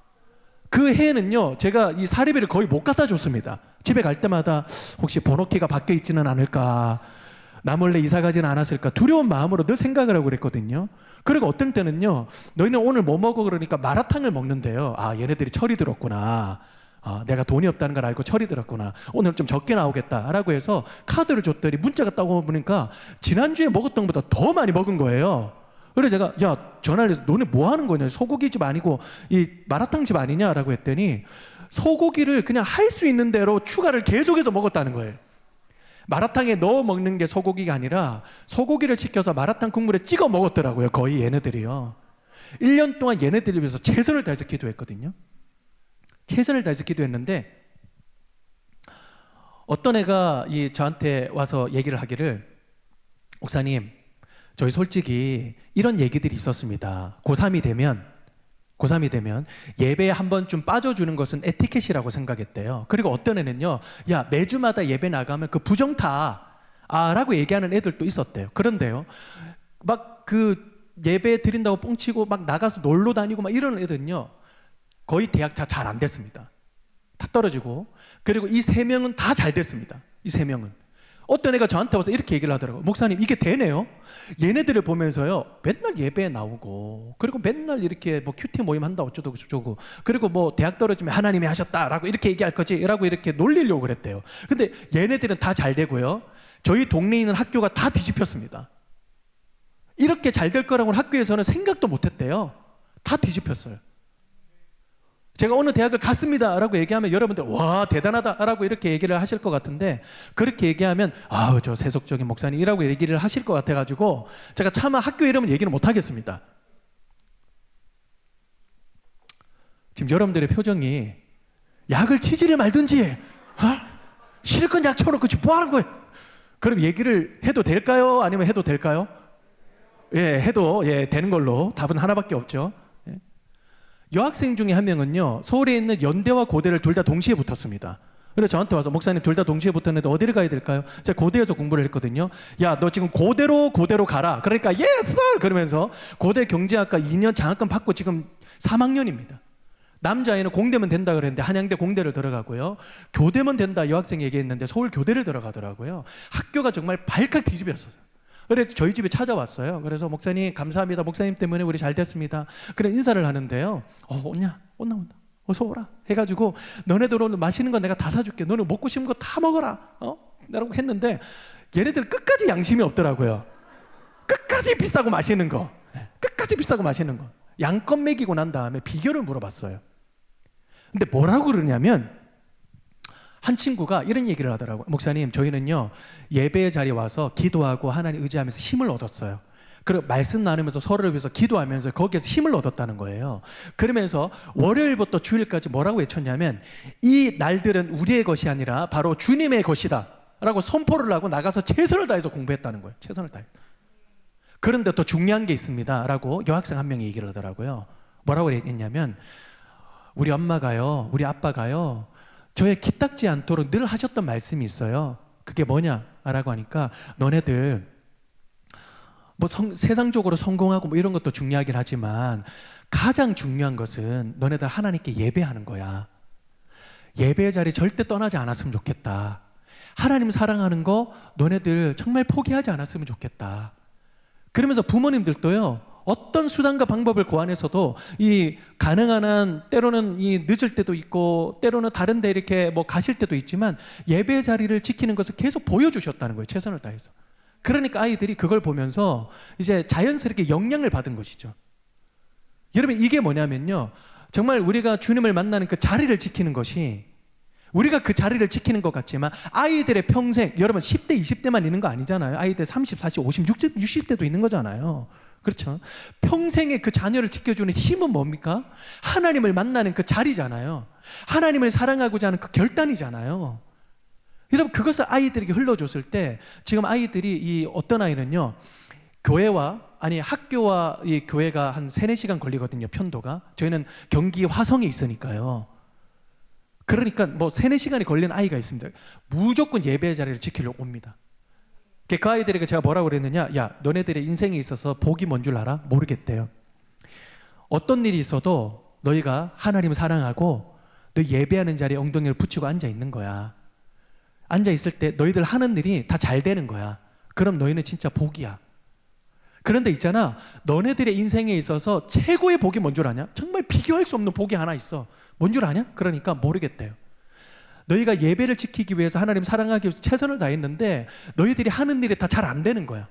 그 해에는요 제가 이 사례비를 거의 못 갖다 줬습니다. 집에 갈 때마다 혹시 번호키가 바뀌어 있지는 않을까, 나 몰래 이사 가지는 않았을까 두려운 마음으로 늘 생각을 하고 그랬거든요. 그리고 어떤 때는요 너희는 오늘 뭐 먹어 그러니까 마라탕을 먹는데요. 얘네들이 철이 들었구나. 내가 돈이 없다는 걸 알고 철이 들었구나. 오늘 좀 적게 나오겠다라고 해서 카드를 줬더니 문자가 따고 보니까 지난주에 먹었던 것보다 더 많이 먹은 거예요. 그래서 제가 야 전화를 해서 너네 뭐 하는 거냐, 소고기집 아니고 이 마라탕집 아니냐라고 했더니 소고기를 그냥 할 수 있는 대로 추가를 계속해서 먹었다는 거예요. 마라탕에 넣어 먹는 게 소고기가 아니라 소고기를 시켜서 마라탕 국물에 찍어 먹었더라고요. 거의 얘네들이요. 1년 동안 얘네들을 위해서 최선을 다해서 기도했거든요. 최선을 다해서 기도했는데 어떤 애가 저한테 와서 얘기를 하기를, 목사님 저희 솔직히 이런 얘기들이 있었습니다. 고3이 되면 예배에 한 번쯤 빠져주는 것은 에티켓이라고 생각했대요. 그리고 어떤 애는요, 야 매주마다 예배 나가면 그 부정타 라고 얘기하는 애들도 있었대요. 그런데요, 막 그 예배 드린다고 뻥치고 막 나가서 놀러 다니고 막 이러는 애들은요 거의 대학 잘 안 됐습니다. 다 떨어지고. 그리고 이 세 명은 다 잘 됐습니다. 이 세 명은. 어떤 애가 저한테 와서 이렇게 얘기를 하더라고요. 목사님 이게 되네요. 얘네들을 보면서요 맨날 예배에 나오고, 그리고 맨날 이렇게 뭐 큐티 모임 한다 어쩌고 저쩌고, 그리고 뭐 대학 떨어지면 하나님이 하셨다라고 이렇게 얘기할 거지 라고 이렇게 놀리려고 그랬대요. 근데 얘네들은 다 잘 되고요, 저희 동네에 있는 학교가 다 뒤집혔습니다. 이렇게 잘 될 거라고는 학교에서는 생각도 못 했대요. 다 뒤집혔어요. 제가 어느 대학을 갔습니다 라고 얘기하면 여러분들 와 대단하다 라고 이렇게 얘기를 하실 것 같은데, 그렇게 얘기하면 아우 저 세속적인 목사님이라고 얘기를 하실 것 같아가지고 제가 차마 학교 이름은 얘기를 못 하겠습니다. 지금 여러분들의 표정이 약을 치지를 말든지 실컷 약 쳐놓고 지금 뭐 하는 거예요? 그럼 얘기를 해도 될까요? 아니면 해도 될까요? 예, 해도 되는 걸로. 답은 하나밖에 없죠. 여학생 중에 한 명은요 서울에 있는 연대와 고대를 둘 다 동시에 붙었습니다. 그래서 저한테 와서 목사님 둘 다 동시에 붙었는데 어디를 가야 될까요? 제가 고대에서 공부를 했거든요. 야 너 지금 고대로 가라. 그러니까 yes sir 그러면서 고대 경제학과 2년 장학금 받고 지금 3학년입니다. 남자애는 공대면 된다 그랬는데 한양대 공대를 들어가고요, 교대면 된다 여학생이 얘기했는데 서울 교대를 들어가더라고요. 학교가 정말 발칵 뒤집혔어요. 그래서 저희 집에 찾아왔어요. 그래서 목사님 감사합니다. 목사님 때문에 우리 잘 됐습니다. 그래 인사를 하는데요. 온나 어서 오라 해가지고 너네들 오늘 맛있는 거 내가 다 사줄게. 너는 먹고 싶은 거 다 먹어라. 라고 했는데 얘네들 끝까지 양심이 없더라고요. 끝까지 비싸고 맛있는 거. 양껏 먹이고 난 다음에 비결을 물어봤어요. 근데 뭐라고 그러냐면 한 친구가 이런 얘기를 하더라고요. 목사님 저희는요 예배의 자리에 와서 기도하고 하나님 의지하면서 힘을 얻었어요. 그리고 말씀 나누면서 서로를 위해서 기도하면서 거기에서 힘을 얻었다는 거예요. 그러면서 월요일부터 주일까지 뭐라고 외쳤냐면 이 날들은 우리의 것이 아니라 바로 주님의 것이다 라고 선포를 하고 나가서 최선을 다해서 공부했다는 거예요. 최선을 다해. 그런데 더 중요한 게 있습니다 라고 여학생 한 명이 얘기를 하더라고요. 뭐라고 했냐면 우리 엄마가요 우리 아빠가요 저의 기딱지 않도록 늘 하셨던 말씀이 있어요. 그게 뭐냐라고 하니까 너네들 뭐 세상적으로 성공하고 뭐 이런 것도 중요하긴 하지만 가장 중요한 것은 너네들 하나님께 예배하는 거야. 예배의 자리 절대 떠나지 않았으면 좋겠다. 하나님 사랑하는 거 너네들 정말 포기하지 않았으면 좋겠다. 그러면서 부모님들도요 어떤 수단과 방법을 고안해서도 이 가능한 한 때로는 이 늦을 때도 있고 때로는 다른 데 이렇게 뭐 가실 때도 있지만 예배 자리를 지키는 것을 계속 보여주셨다는 거예요. 최선을 다해서. 그러니까 아이들이 그걸 보면서 이제 자연스럽게 영향을 받은 것이죠. 여러분 이게 뭐냐면요 정말 우리가 주님을 만나는 그 자리를 지키는 것이, 우리가 그 자리를 지키는 것 같지만 아이들의 평생, 여러분 10대 20대만 있는 거 아니잖아요. 아이들 30, 40, 50, 60대도 있는 거잖아요. 그렇죠? 평생에 그 자녀를 지켜주는 힘은 뭡니까? 하나님을 만나는 그 자리잖아요. 하나님을 사랑하고자 하는 그 결단이잖아요. 여러분 그것을 아이들에게 흘러줬을 때 지금 아이들이 이 어떤 아이는요 학교와 이 교회가 한 3-4시간 걸리거든요. 편도가. 저희는 경기 화성에 있으니까요. 그러니까 뭐 3-4시간이 걸리는 아이가 있습니다. 무조건 예배 자리를 지키려고 옵니다. 그 아이들에게 제가 뭐라고 그랬느냐, 야 너네들의 인생에 있어서 복이 뭔 줄 알아? 모르겠대요. 어떤 일이 있어도 너희가 하나님을 사랑하고 너 예배하는 자리에 엉덩이를 붙이고 앉아 있는 거야. 앉아 있을 때 너희들 하는 일이 다 잘 되는 거야. 그럼 너희는 진짜 복이야. 그런데 있잖아, 너네들의 인생에 있어서 최고의 복이 뭔 줄 아냐? 정말 비교할 수 없는 복이 하나 있어. 뭔 줄 아냐? 그러니까 모르겠대요. 너희가 예배를 지키기 위해서 하나님 사랑하기 위해서 최선을 다했는데 너희들이 하는 일이 다 잘 안 되는 거야.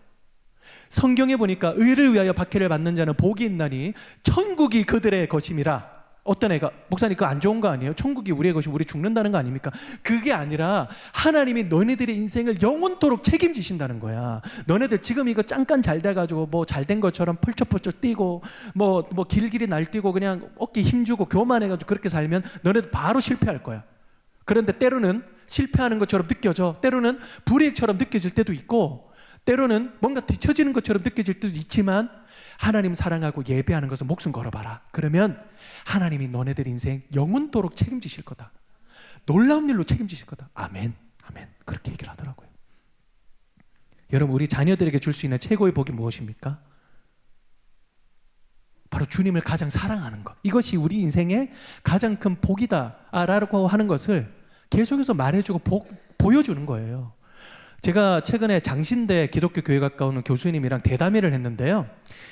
성경에 보니까 의를 위하여 박해를 받는 자는 복이 있나니 천국이 그들의 것임이라. 어떤 애가 목사님 그거 안 좋은 거 아니에요? 천국이 우리의 것이 우리 죽는다는 거 아닙니까? 그게 아니라 하나님이 너네들의 인생을 영원토록 책임지신다는 거야. 너네들 지금 이거 잠깐 잘 돼가지고 뭐 잘 된 것처럼 펄쩍펄쩍 뛰고 뭐 길길이 날뛰고 그냥 어깨 힘주고 교만해가지고 그렇게 살면 너네들 바로 실패할 거야. 그런데 때로는 실패하는 것처럼 느껴져. 때로는 불이익처럼 느껴질 때도 있고 때로는 뭔가 뒤처지는 것처럼 느껴질 때도 있지만 하나님 사랑하고 예배하는 것은 목숨 걸어봐라. 그러면 하나님이 너네들 인생 영원토록 책임지실 거다. 놀라운 일로 책임지실 거다. 아멘, 아멘. 그렇게 얘기를 하더라고요. 여러분, 우리 자녀들에게 줄 수 있는 최고의 복이 무엇입니까? 바로 주님을 가장 사랑하는 것. 이것이 우리 인생의 가장 큰 복이다라고 하는 것을 계속해서 말해주고 보여주는 거예요. 제가 최근에 장신대 기독교 교회 가까운 교수님이랑 대담회를 했는데요.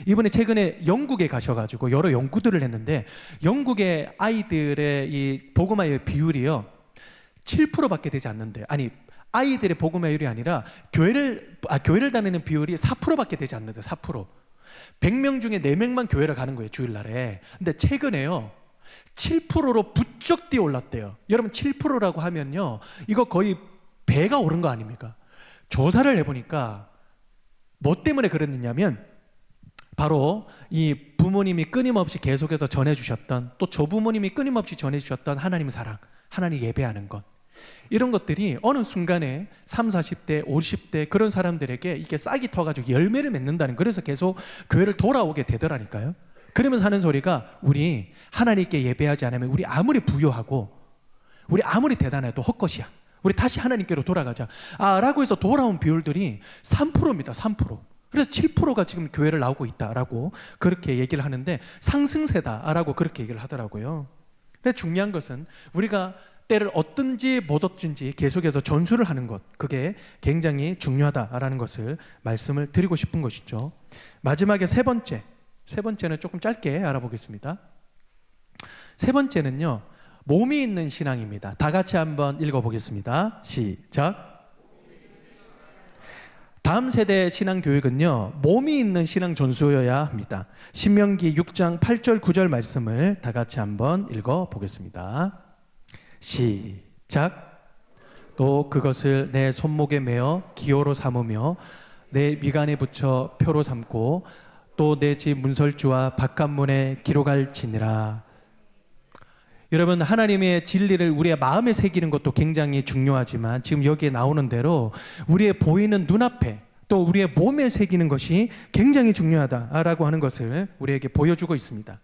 이번에 최근에 영국에 가셔가지고 여러 연구들을 했는데 영국의 아이들의 이 복음화의 비율이요 7%밖에 되지 않는데, 아니 아이들의 복음화율이 아니라 교회를 다니는 비율이 4%밖에 되지 않는데 4%. 100명 중에 4명만 교회를 가는 거예요, 주일날에. 근데 최근에요 7%로 부쩍 뛰어 올랐대요. 여러분 7%라고 하면요 이거 거의 배가 오른 거 아닙니까? 조사를 해보니까 뭐 때문에 그랬느냐면 바로 이 부모님이 끊임없이 계속해서 전해주셨던, 또 조부모님이 끊임없이 전해주셨던 하나님 사랑, 하나님 예배하는 것, 이런 것들이 어느 순간에 30, 40대, 50대 그런 사람들에게 이게 싹이 터가지고 열매를 맺는다는, 그래서 계속 교회를 돌아오게 되더라니까요. 그러면서 하는 소리가 우리 하나님께 예배하지 않으면 우리 아무리 부유하고 우리 아무리 대단해도 헛것이야. 우리 다시 하나님께로 돌아가자. 라고 해서 돌아온 비율들이 3%입니다. 3%. 그래서 7%가 지금 교회를 나오고 있다라고 그렇게 얘기를 하는데 상승세다라고 그렇게 얘기를 하더라고요. 근데 중요한 것은 우리가 때를 얻든지 못 얻든지 계속해서 전수를 하는 것, 그게 굉장히 중요하다라는 것을 말씀을 드리고 싶은 것이죠. 마지막에 세 번째는 조금 짧게 알아보겠습니다. 세 번째는요, 몸이 있는 신앙입니다. 다 같이 한번 읽어보겠습니다. 시작. 다음 세대 신앙 교육은요, 몸이 있는 신앙 전수여야 합니다. 신명기 6장 8절 9절 말씀을 다 같이 한번 읽어보겠습니다. 시작. 또 그것을 내 손목에 매어 기호로 삼으며 내 미간에 붙여 표로 삼고 또 내 집 문설주와 바깥문에 기록할지니라. 여러분, 하나님의 진리를 우리의 마음에 새기는 것도 굉장히 중요하지만 지금 여기에 나오는 대로 우리의 보이는 눈앞에 또 우리의 몸에 새기는 것이 굉장히 중요하다라고 하는 것을 우리에게 보여주고 있습니다.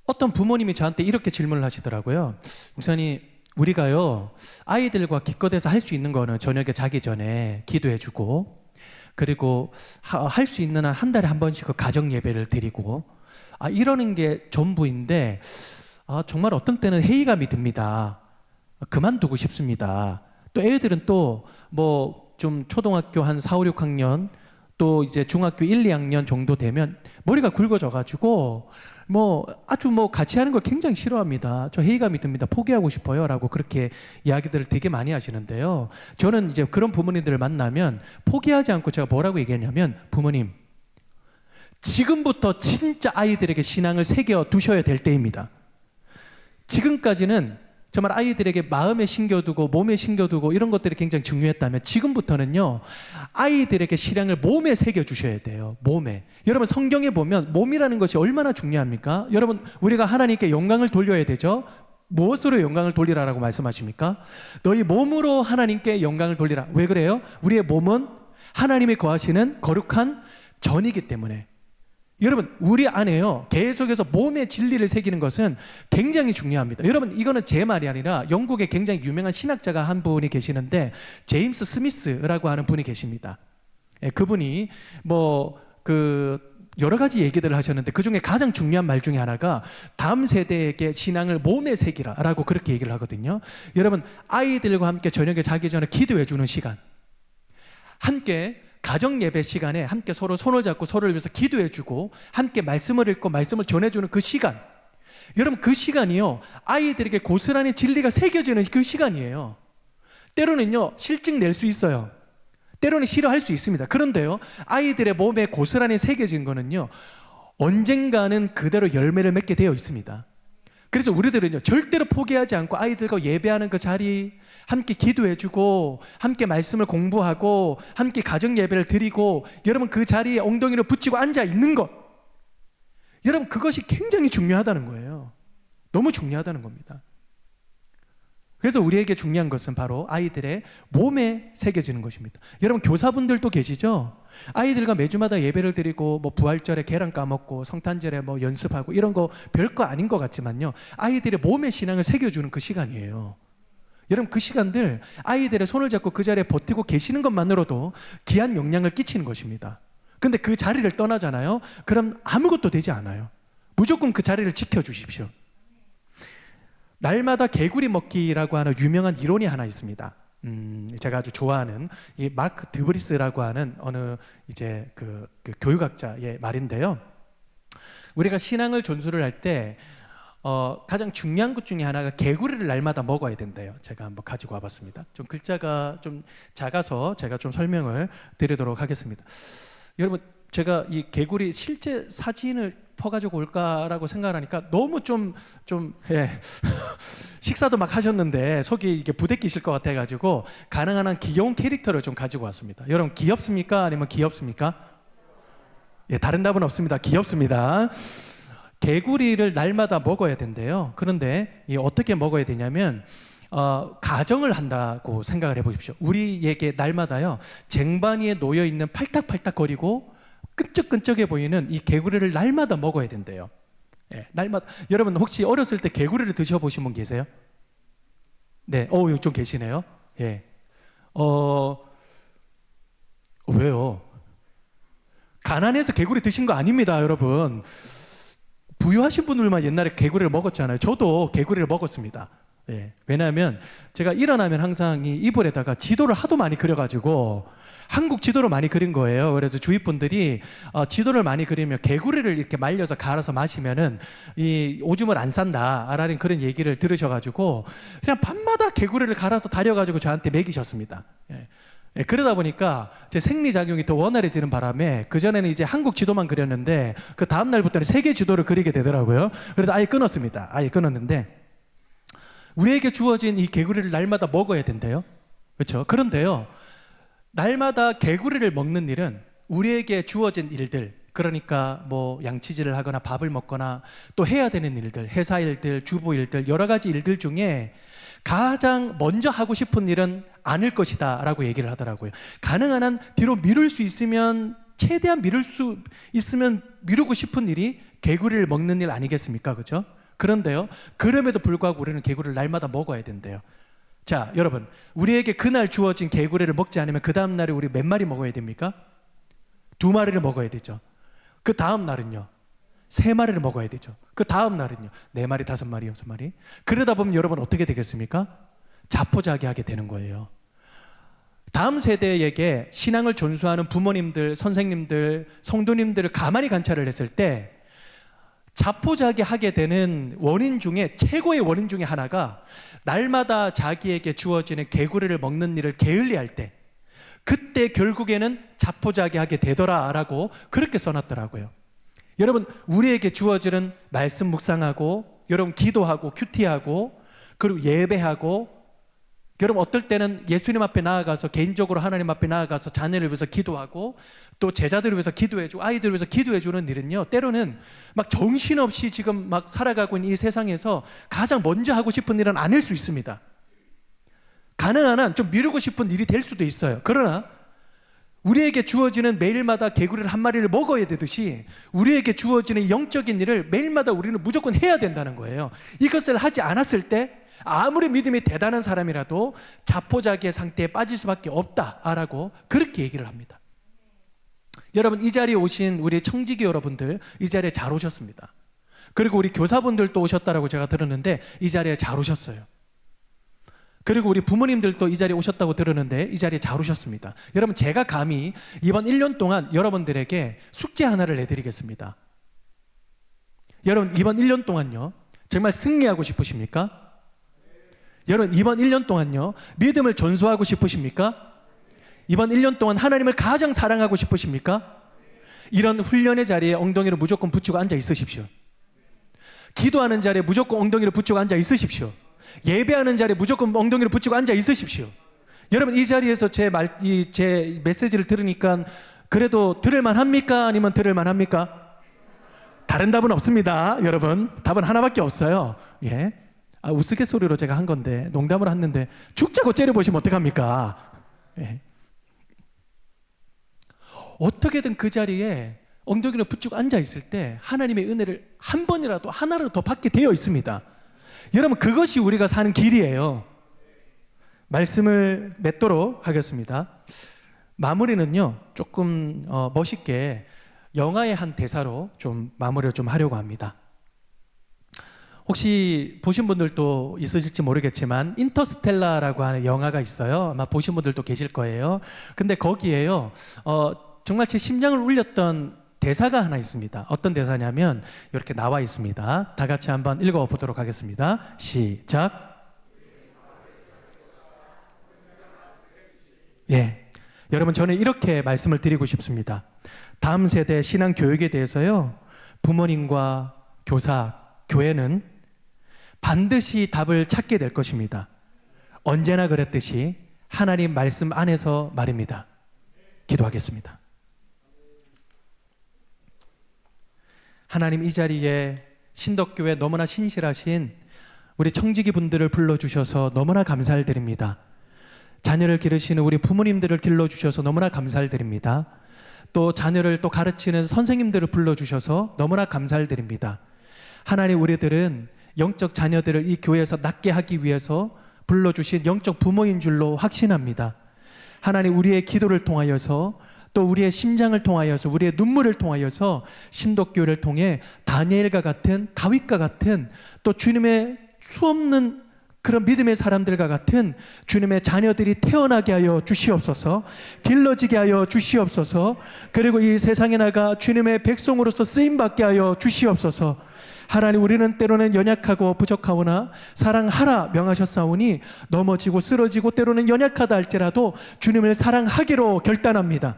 어떤 부모님이 저한테 이렇게 질문을 하시더라고요. 목사님, 우리가요 아이들과 기껏해서 할 수 있는 거는 저녁에 자기 전에 기도해주고, 그리고 할 수 있는 한 달에 한 번씩 그 가정 예배를 드리고 이러는 게 전부인데 정말 어떤 때는 회의감이 듭니다. 그만두고 싶습니다. 또 애들은 또 뭐 좀 초등학교 한 4, 5, 6학년 또 이제 중학교 1, 2학년 정도 되면 머리가 굵어져 가지고 아주 같이 하는 걸 굉장히 싫어합니다. 저 회의감이 듭니다. 포기하고 싶어요. 라고 그렇게 이야기들을 되게 많이 하시는데요. 저는 이제 그런 부모님들을 만나면 포기하지 않고 제가 뭐라고 얘기하냐면, 부모님, 지금부터 진짜 아이들에게 신앙을 새겨 두셔야 될 때입니다. 지금까지는 정말 아이들에게 마음에 심겨두고 몸에 심겨두고 이런 것들이 굉장히 중요했다면 지금부터는요 아이들에게 신앙을 몸에 새겨주셔야 돼요. 몸에. 여러분, 성경에 보면 몸이라는 것이 얼마나 중요합니까? 여러분, 우리가 하나님께 영광을 돌려야 되죠. 무엇으로 영광을 돌리라라고 말씀하십니까? 너희 몸으로 하나님께 영광을 돌리라. 왜 그래요? 우리의 몸은 하나님이 거하시는 거룩한 전이기 때문에. 여러분, 우리 안에요 계속해서 몸의 진리를 새기는 것은 굉장히 중요합니다. 여러분, 이거는 제 말이 아니라 영국에 굉장히 유명한 신학자가 한 분이 계시는데 제임스 스미스라고 하는 분이 계십니다. 그분이 여러 가지 얘기들을 하셨는데 그 중에 가장 중요한 말 중에 하나가 다음 세대에게 신앙을 몸에 새기라 라고 그렇게 얘기를 하거든요. 여러분, 아이들과 함께 저녁에 자기 전에 기도해 주는 시간, 함께 가정 예배 시간에 함께 서로 손을 잡고 서로를 위해서 기도해주고 함께 말씀을 읽고 말씀을 전해주는 그 시간, 여러분 그 시간이요 아이들에게 고스란히 진리가 새겨지는 그 시간이에요. 때로는요 실증 낼 수 있어요. 때로는 싫어할 수 있습니다. 그런데요 아이들의 몸에 고스란히 새겨진 거는요 언젠가는 그대로 열매를 맺게 되어 있습니다. 그래서 우리들은요 절대로 포기하지 않고 아이들과 예배하는 그 자리, 함께 기도해주고 함께 말씀을 공부하고 함께 가정 예배를 드리고 여러분 그 자리에 엉덩이를 붙이고 앉아 있는 것, 여러분 그것이 굉장히 중요하다는 거예요. 너무 중요하다는 겁니다. 그래서 우리에게 중요한 것은 바로 아이들의 몸에 새겨지는 것입니다. 여러분 교사분들도 계시죠? 아이들과 매주마다 예배를 드리고 뭐 부활절에 계란 까먹고 성탄절에 뭐 연습하고 이런 거 별거 아닌 것 같지만요 아이들의 몸에 신앙을 새겨주는 그 시간이에요. 여러분 그 시간들 아이들의 손을 잡고 그 자리에 버티고 계시는 것만으로도 귀한 영향을 끼치는 것입니다. 근데 그 자리를 떠나잖아요. 그럼 아무것도 되지 않아요. 무조건 그 자리를 지켜주십시오. 날마다 개구리 먹기라고 하는 유명한 이론이 하나 있습니다. 제가 아주 좋아하는 이 마크 드브리스라고 하는 어느 이제 그 교육학자의 말인데요. 우리가 신앙을 전수를 할 때 가장 중요한 것 중에 하나가 개구리를 날마다 먹어야 된대요. 제가 한번 가지고 와봤습니다. 좀 글자가 좀 작아서 제가 좀 설명을 드리도록 하겠습니다. 여러분 제가 이 개구리 실제 사진을 퍼가지고 올까라고 생각하니까 너무 좀 식사도 막 하셨는데 속이 이게 부대끼실 것 같아가지고 가능한 한 귀여운 캐릭터를 좀 가지고 왔습니다. 여러분 귀엽습니까? 아니면 귀엽습니까? 예, 다른 답은 없습니다. 귀엽습니다. 개구리를 날마다 먹어야 된대요. 그런데 어떻게 먹어야 되냐면 가정을 한다고 생각을 해보십시오. 우리에게 날마다요 쟁반위에 놓여있는 팔딱팔딱거리고 끈적끈적해 보이는 이 개구리를 날마다 먹어야 된대요. 예, 날마다. 여러분 혹시 어렸을 때 개구리를 드셔보신 분 계세요? 네, 좀 계시네요. 예, 왜요? 가난해서 개구리 드신 거 아닙니다, 여러분. 부유하신 분들만 옛날에 개구리를 먹었잖아요. 저도 개구리를 먹었습니다. 예, 왜냐하면 제가 일어나면 항상 이 이불에다가 지도를 하도 많이 그려가지고 한국 지도를 많이 그린 거예요. 그래서 주위 분들이 지도를 많이 그리면 개구리를 이렇게 말려서 갈아서 마시면은 이 오줌을 안 싼다라는 그런 얘기를 들으셔가지고 그냥 밤마다 개구리를 갈아서 다려가지고 저한테 먹이셨습니다. 예. 예, 그러다 보니까 제 생리작용이 더 원활해지는 바람에 그전에는 이제 한국 지도만 그렸는데 그 다음 날부터는 세계 지도를 그리게 되더라고요. 그래서 아예 끊었습니다. 아예 끊었는데 우리에게 주어진 이 개구리를 날마다 먹어야 된대요. 그렇죠? 그런데요 날마다 개구리를 먹는 일은 우리에게 주어진 일들, 그러니까 뭐 양치질을 하거나 밥을 먹거나 또 해야 되는 일들, 회사 일들, 주부 일들, 여러 가지 일들 중에 가장 먼저 하고 싶은 일은 않을 것이다 라고 얘기를 하더라고요. 가능한 한 뒤로 미룰 수 있으면 최대한 미룰 수 있으면 미루고 싶은 일이 개구리를 먹는 일 아니겠습니까? 그죠? 그런데요 그럼에도 불구하고 우리는 개구리를 날마다 먹어야 된대요. 자, 여러분, 우리에게 그날 주어진 개구리를 먹지 않으면 그 다음 날에 우리 몇 마리 먹어야 됩니까? 2마리를 먹어야 되죠. 그 다음 날은요 3마리를 먹어야 되죠. 그 다음 날은요 4마리, 5마리, 6마리. 그러다 보면 여러분 어떻게 되겠습니까? 자포자기하게 되는 거예요. 다음 세대에게 신앙을 전수하는 부모님들, 선생님들, 성도님들을 가만히 관찰을 했을 때 자포자기하게 되는 원인 중에 최고의 원인 중에 하나가 날마다 자기에게 주어지는 개구리를 먹는 일을 게을리할 때 그때 결국에는 자포자기하게 되더라라고 그렇게 써놨더라고요. 여러분 우리에게 주어지는 말씀 묵상하고 여러분 기도하고 큐티하고 그리고 예배하고 여러분 어떨 때는 예수님 앞에 나아가서 개인적으로 하나님 앞에 나아가서 자녀를 위해서 기도하고 또 제자들을 위해서 기도해주고 아이들을 위해서 기도해주는 일은요 때로는 막 정신없이 지금 막 살아가고 있는 이 세상에서 가장 먼저 하고 싶은 일은 아닐 수 있습니다. 가능한 한 좀 미루고 싶은 일이 될 수도 있어요. 그러나 우리에게 주어지는 매일마다 개구리를 한 마리를 먹어야 되듯이 우리에게 주어지는 영적인 일을 매일마다 우리는 무조건 해야 된다는 거예요. 이것을 하지 않았을 때 아무리 믿음이 대단한 사람이라도 자포자기의 상태에 빠질 수밖에 없다라고 그렇게 얘기를 합니다. 여러분 이 자리에 오신 우리 청지기 여러분들 이 자리에 잘 오셨습니다. 그리고 우리 교사분들도 오셨다라고 제가 들었는데 이 자리에 잘 오셨어요. 그리고 우리 부모님들도 이 자리에 오셨다고 들었는데 이 자리에 잘 오셨습니다. 여러분, 제가 감히 이번 1년 동안 여러분들에게 숙제 하나를 내드리겠습니다. 여러분, 이번 1년 동안요, 정말 승리하고 싶으십니까? 여러분, 이번 1년 동안요, 믿음을 전수하고 싶으십니까? 이번 1년 동안 하나님을 가장 사랑하고 싶으십니까? 이런 훈련의 자리에 엉덩이를 무조건 붙이고 앉아 있으십시오. 기도하는 자리에 무조건 엉덩이를 붙이고 앉아 있으십시오. 예배하는 자리에 무조건 엉덩이를 붙이고 앉아 있으십시오. 여러분, 이 자리에서 제 메시지를 들으니까 그래도 들을만 합니까? 아니면 들을만 합니까? 다른 답은 없습니다. 여러분, 답은 하나밖에 없어요. 예. 우스갯소리로 제가 한 건데, 농담을 했는데 죽자고 째려보시면 어떡합니까? 예. 어떻게든 그 자리에 엉덩이를 붙이고 앉아 있을 때 하나님의 은혜를 한 번이라도 하나라도 더 받게 되어 있습니다. 여러분, 그것이 우리가 사는 길이에요. 말씀을 맺도록 하겠습니다. 마무리는요, 조금 멋있게 영화의 한 대사로 좀 마무리를 좀 하려고 합니다. 혹시 보신 분들도 있으실지 모르겠지만 인터스텔라라고 하는 영화가 있어요. 아마 보신 분들도 계실 거예요. 근데 거기에요, 정말 제 심장을 울렸던 대사가 하나 있습니다. 어떤 대사냐면 이렇게 나와 있습니다. 다 같이 한번 읽어보도록 하겠습니다. 시작. 예, 여러분, 저는 이렇게 말씀을 드리고 싶습니다. 다음 세대 신앙 교육에 대해서요, 부모님과 교사, 교회는 반드시 답을 찾게 될 것입니다. 언제나 그랬듯이 하나님 말씀 안에서 말입니다. 기도하겠습니다. 하나님, 이 자리에 신덕교회 너무나 신실하신 우리 청지기 분들을 불러주셔서 너무나 감사를 드립니다. 자녀를 기르시는 우리 부모님들을 길러주셔서 너무나 감사를 드립니다. 또 자녀를 또 가르치는 선생님들을 불러주셔서 너무나 감사를 드립니다. 하나님, 우리들은 영적 자녀들을 이 교회에서 낳게 하기 위해서 불러주신 영적 부모인 줄로 확신합니다. 하나님, 우리의 기도를 통하여서 또 우리의 심장을 통하여서 우리의 눈물을 통하여서 신덕교회를 통해 다니엘과 같은, 다윗과 같은, 또 주님의 수없는 그런 믿음의 사람들과 같은 주님의 자녀들이 태어나게 하여 주시옵소서. 길러지게 하여 주시옵소서. 그리고 이 세상에 나가 주님의 백성으로서 쓰임받게 하여 주시옵소서. 하나님, 우리는 때로는 연약하고 부족하오나 사랑하라 명하셨사오니 넘어지고 쓰러지고 때로는 연약하다 할지라도 주님을 사랑하기로 결단합니다.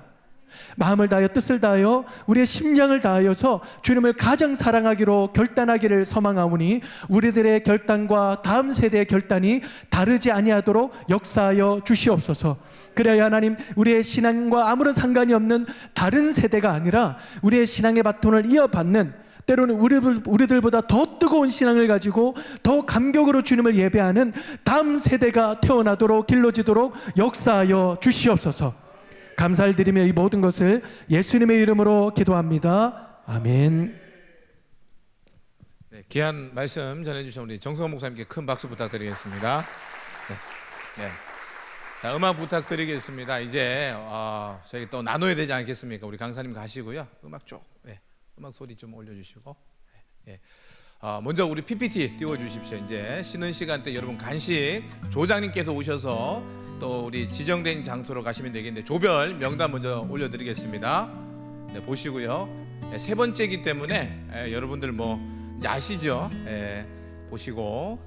마음을 다하여 뜻을 다하여 우리의 심장을 다하여서 주님을 가장 사랑하기로 결단하기를 소망하오니 우리들의 결단과 다음 세대의 결단이 다르지 아니하도록 역사하여 주시옵소서. 그래야 하나님, 우리의 신앙과 아무런 상관이 없는 다른 세대가 아니라 우리의 신앙의 바톤을 이어받는, 때로는 우리들보다 더 뜨거운 신앙을 가지고 더 감격으로 주님을 예배하는 다음 세대가 태어나도록 길러지도록 역사하여 주시옵소서. 감사를 드리며 이 모든 것을 예수님의 이름으로 기도합니다. 아멘. 네, 귀한 말씀 전해주신 우리 정성호 목사님께 큰 박수 부탁드리겠습니다. 네. 자, 음악 부탁드리겠습니다. 이제 저희 또 나눠야 되지 않겠습니까? 우리 강사님 가시고요. 음악 쪽, 음악 소리 좀 올려주시고. 먼저 우리 PPT 띄워주십시오. 이제 쉬는 시간 때 여러분 간식 조장님께서 오셔서 또 우리 지정된 장소로 가시면 되겠는데 조별 명단 먼저 올려드리겠습니다. 네, 보시고요. 세 번째이기 때문에 여러분들 뭐 이제 아시죠? 보시고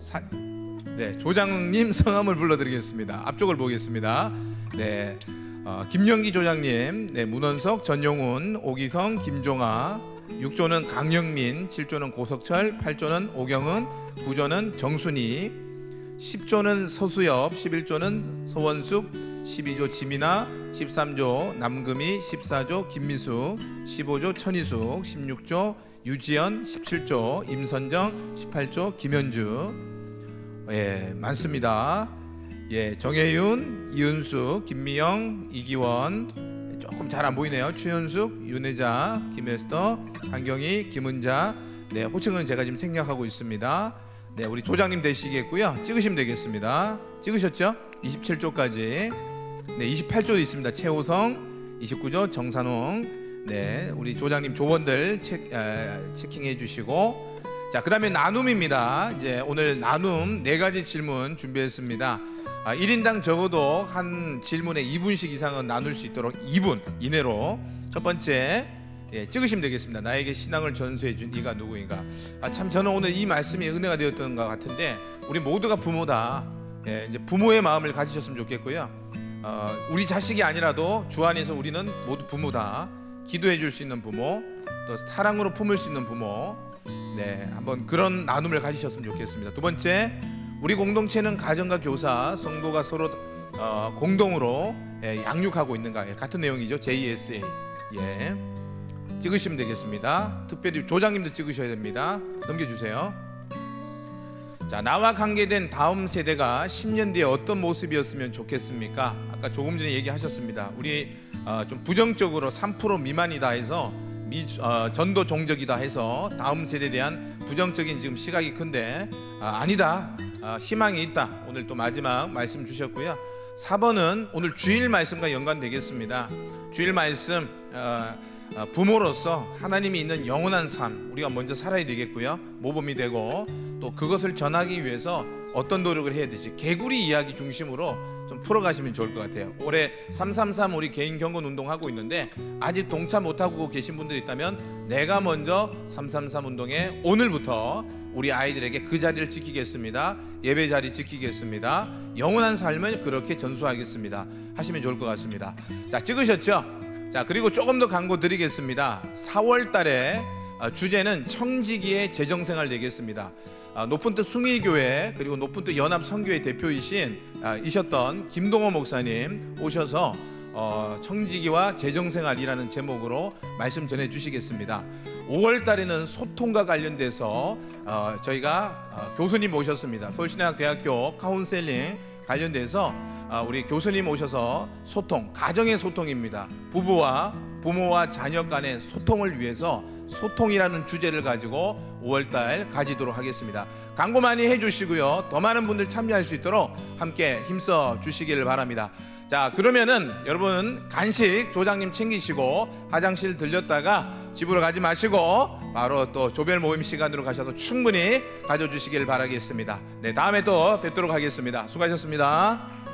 조장님 성함을 불러드리겠습니다. 앞쪽을 보겠습니다. 네, 김영기 조장님, 문원석, 전용훈, 오기성, 김종아, 6조는 강영민, 7조는 고석철, 8조는 오경은, 9조는 정순이, 10조는 서수엽, 11조는 서원숙, 12조 지민아, 13조 남금희, 14조 김미숙, 15조 천희숙, 16조 유지연, 17조 임선정, 18조 김현주. 많습니다. 정혜윤, 이은숙, 김미영, 이기원, 조금 잘 안 보이네요. 추현숙, 윤혜자, 김에스터, 한경희, 김은자. 호칭은 제가 지금 생략하고 있습니다. 우리 조장님 되시겠고요. 찍으시면 되겠습니다. 찍으셨죠? 27조까지. 28조도 있습니다. 최호성, 29조 정산홍. 우리 조장님 조원들 체킹해 주시고. 자, 그다음에 나눔입니다. 이제 오늘 나눔 4가지 질문 준비했습니다. 1인당 적어도 한 질문에 2분씩 이상은 나눌 수 있도록 2분 이내로 첫 번째 찍으시면 되겠습니다. 나에게 신앙을 전수해 준 이가 누구인가. 참 저는 오늘 이 말씀이 은혜가 되었던 것 같은데 우리 모두가 부모다. 이제 부모의 마음을 가지셨으면 좋겠고요. 우리 자식이 아니라도 주 안에서 우리는 모두 부모다. 기도해 줄 수 있는 부모, 또 사랑으로 품을 수 있는 부모. 한번 그런 나눔을 가지셨으면 좋겠습니다. 두 번째, 우리 공동체는 가정과 교사, 성도가 서로 공동으로 양육하고 있는가. 같은 내용이죠. JSA. 찍으시면 되겠습니다. 특별히 조장님도 찍으셔야 됩니다. 넘겨주세요. 자, 나와 관계된 다음 세대가 10년 뒤에 어떤 모습이었으면 좋겠습니까? 아까 조금 전에 얘기하셨습니다. 우리 좀 부정적으로 3% 미만이다 해서 전도 종족이다 해서 다음 세대에 대한 부정적인 지금 시각이 큰데 아니다. 희망이 있다. 오늘 또 마지막 말씀 주셨고요. 4번은 오늘 주일 말씀과 연관되겠습니다. 주일 말씀 부모로서 하나님이 있는 영원한 삶 우리가 먼저 살아야 되겠고요. 모범이 되고 또 그것을 전하기 위해서 어떤 노력을 해야 되지, 개구리 이야기 중심으로 좀 풀어가시면 좋을 것 같아요. 올해 333 우리 개인 경건 운동하고 있는데 아직 동참 못하고 계신 분들이 있다면 내가 먼저 333 운동에 오늘부터 우리 아이들에게 그 자리를 지키겠습니다. 예배 자리 지키겠습니다. 영원한 삶을 그렇게 전수하겠습니다. 하시면 좋을 것 같습니다. 자, 찍으셨죠? 자, 그리고 조금 더 광고 드리겠습니다. 4월 달에 주제는 청지기의 재정생활 되겠습니다. 높은 뜻 숭일교회 그리고 높은 뜻 연합 선교회 대표이셨던 김동호 목사님 오셔서 청지기와 재정생활이라는 제목으로 말씀 전해 주시겠습니다. 5월 달에는 소통과 관련돼서 저희가 교수님 모셨습니다. 서울신학대학교 카운셀링 관련돼서 우리 교수님 오셔서 소통, 가정의 소통입니다. 부모와 자녀 간의 소통을 위해서 소통이라는 주제를 가지고 5월달 가지도록 하겠습니다. 광고 많이 해주시고요. 더 많은 분들 참여할 수 있도록 함께 힘써 주시기를 바랍니다. 자, 그러면은 여러분 간식 조장님 챙기시고 화장실 들렸다가 집으로 가지 마시고 바로 또 조별 모임 시간으로 가셔서 충분히 가져주시길 바라겠습니다. 다음에 또 뵙도록 하겠습니다. 수고하셨습니다.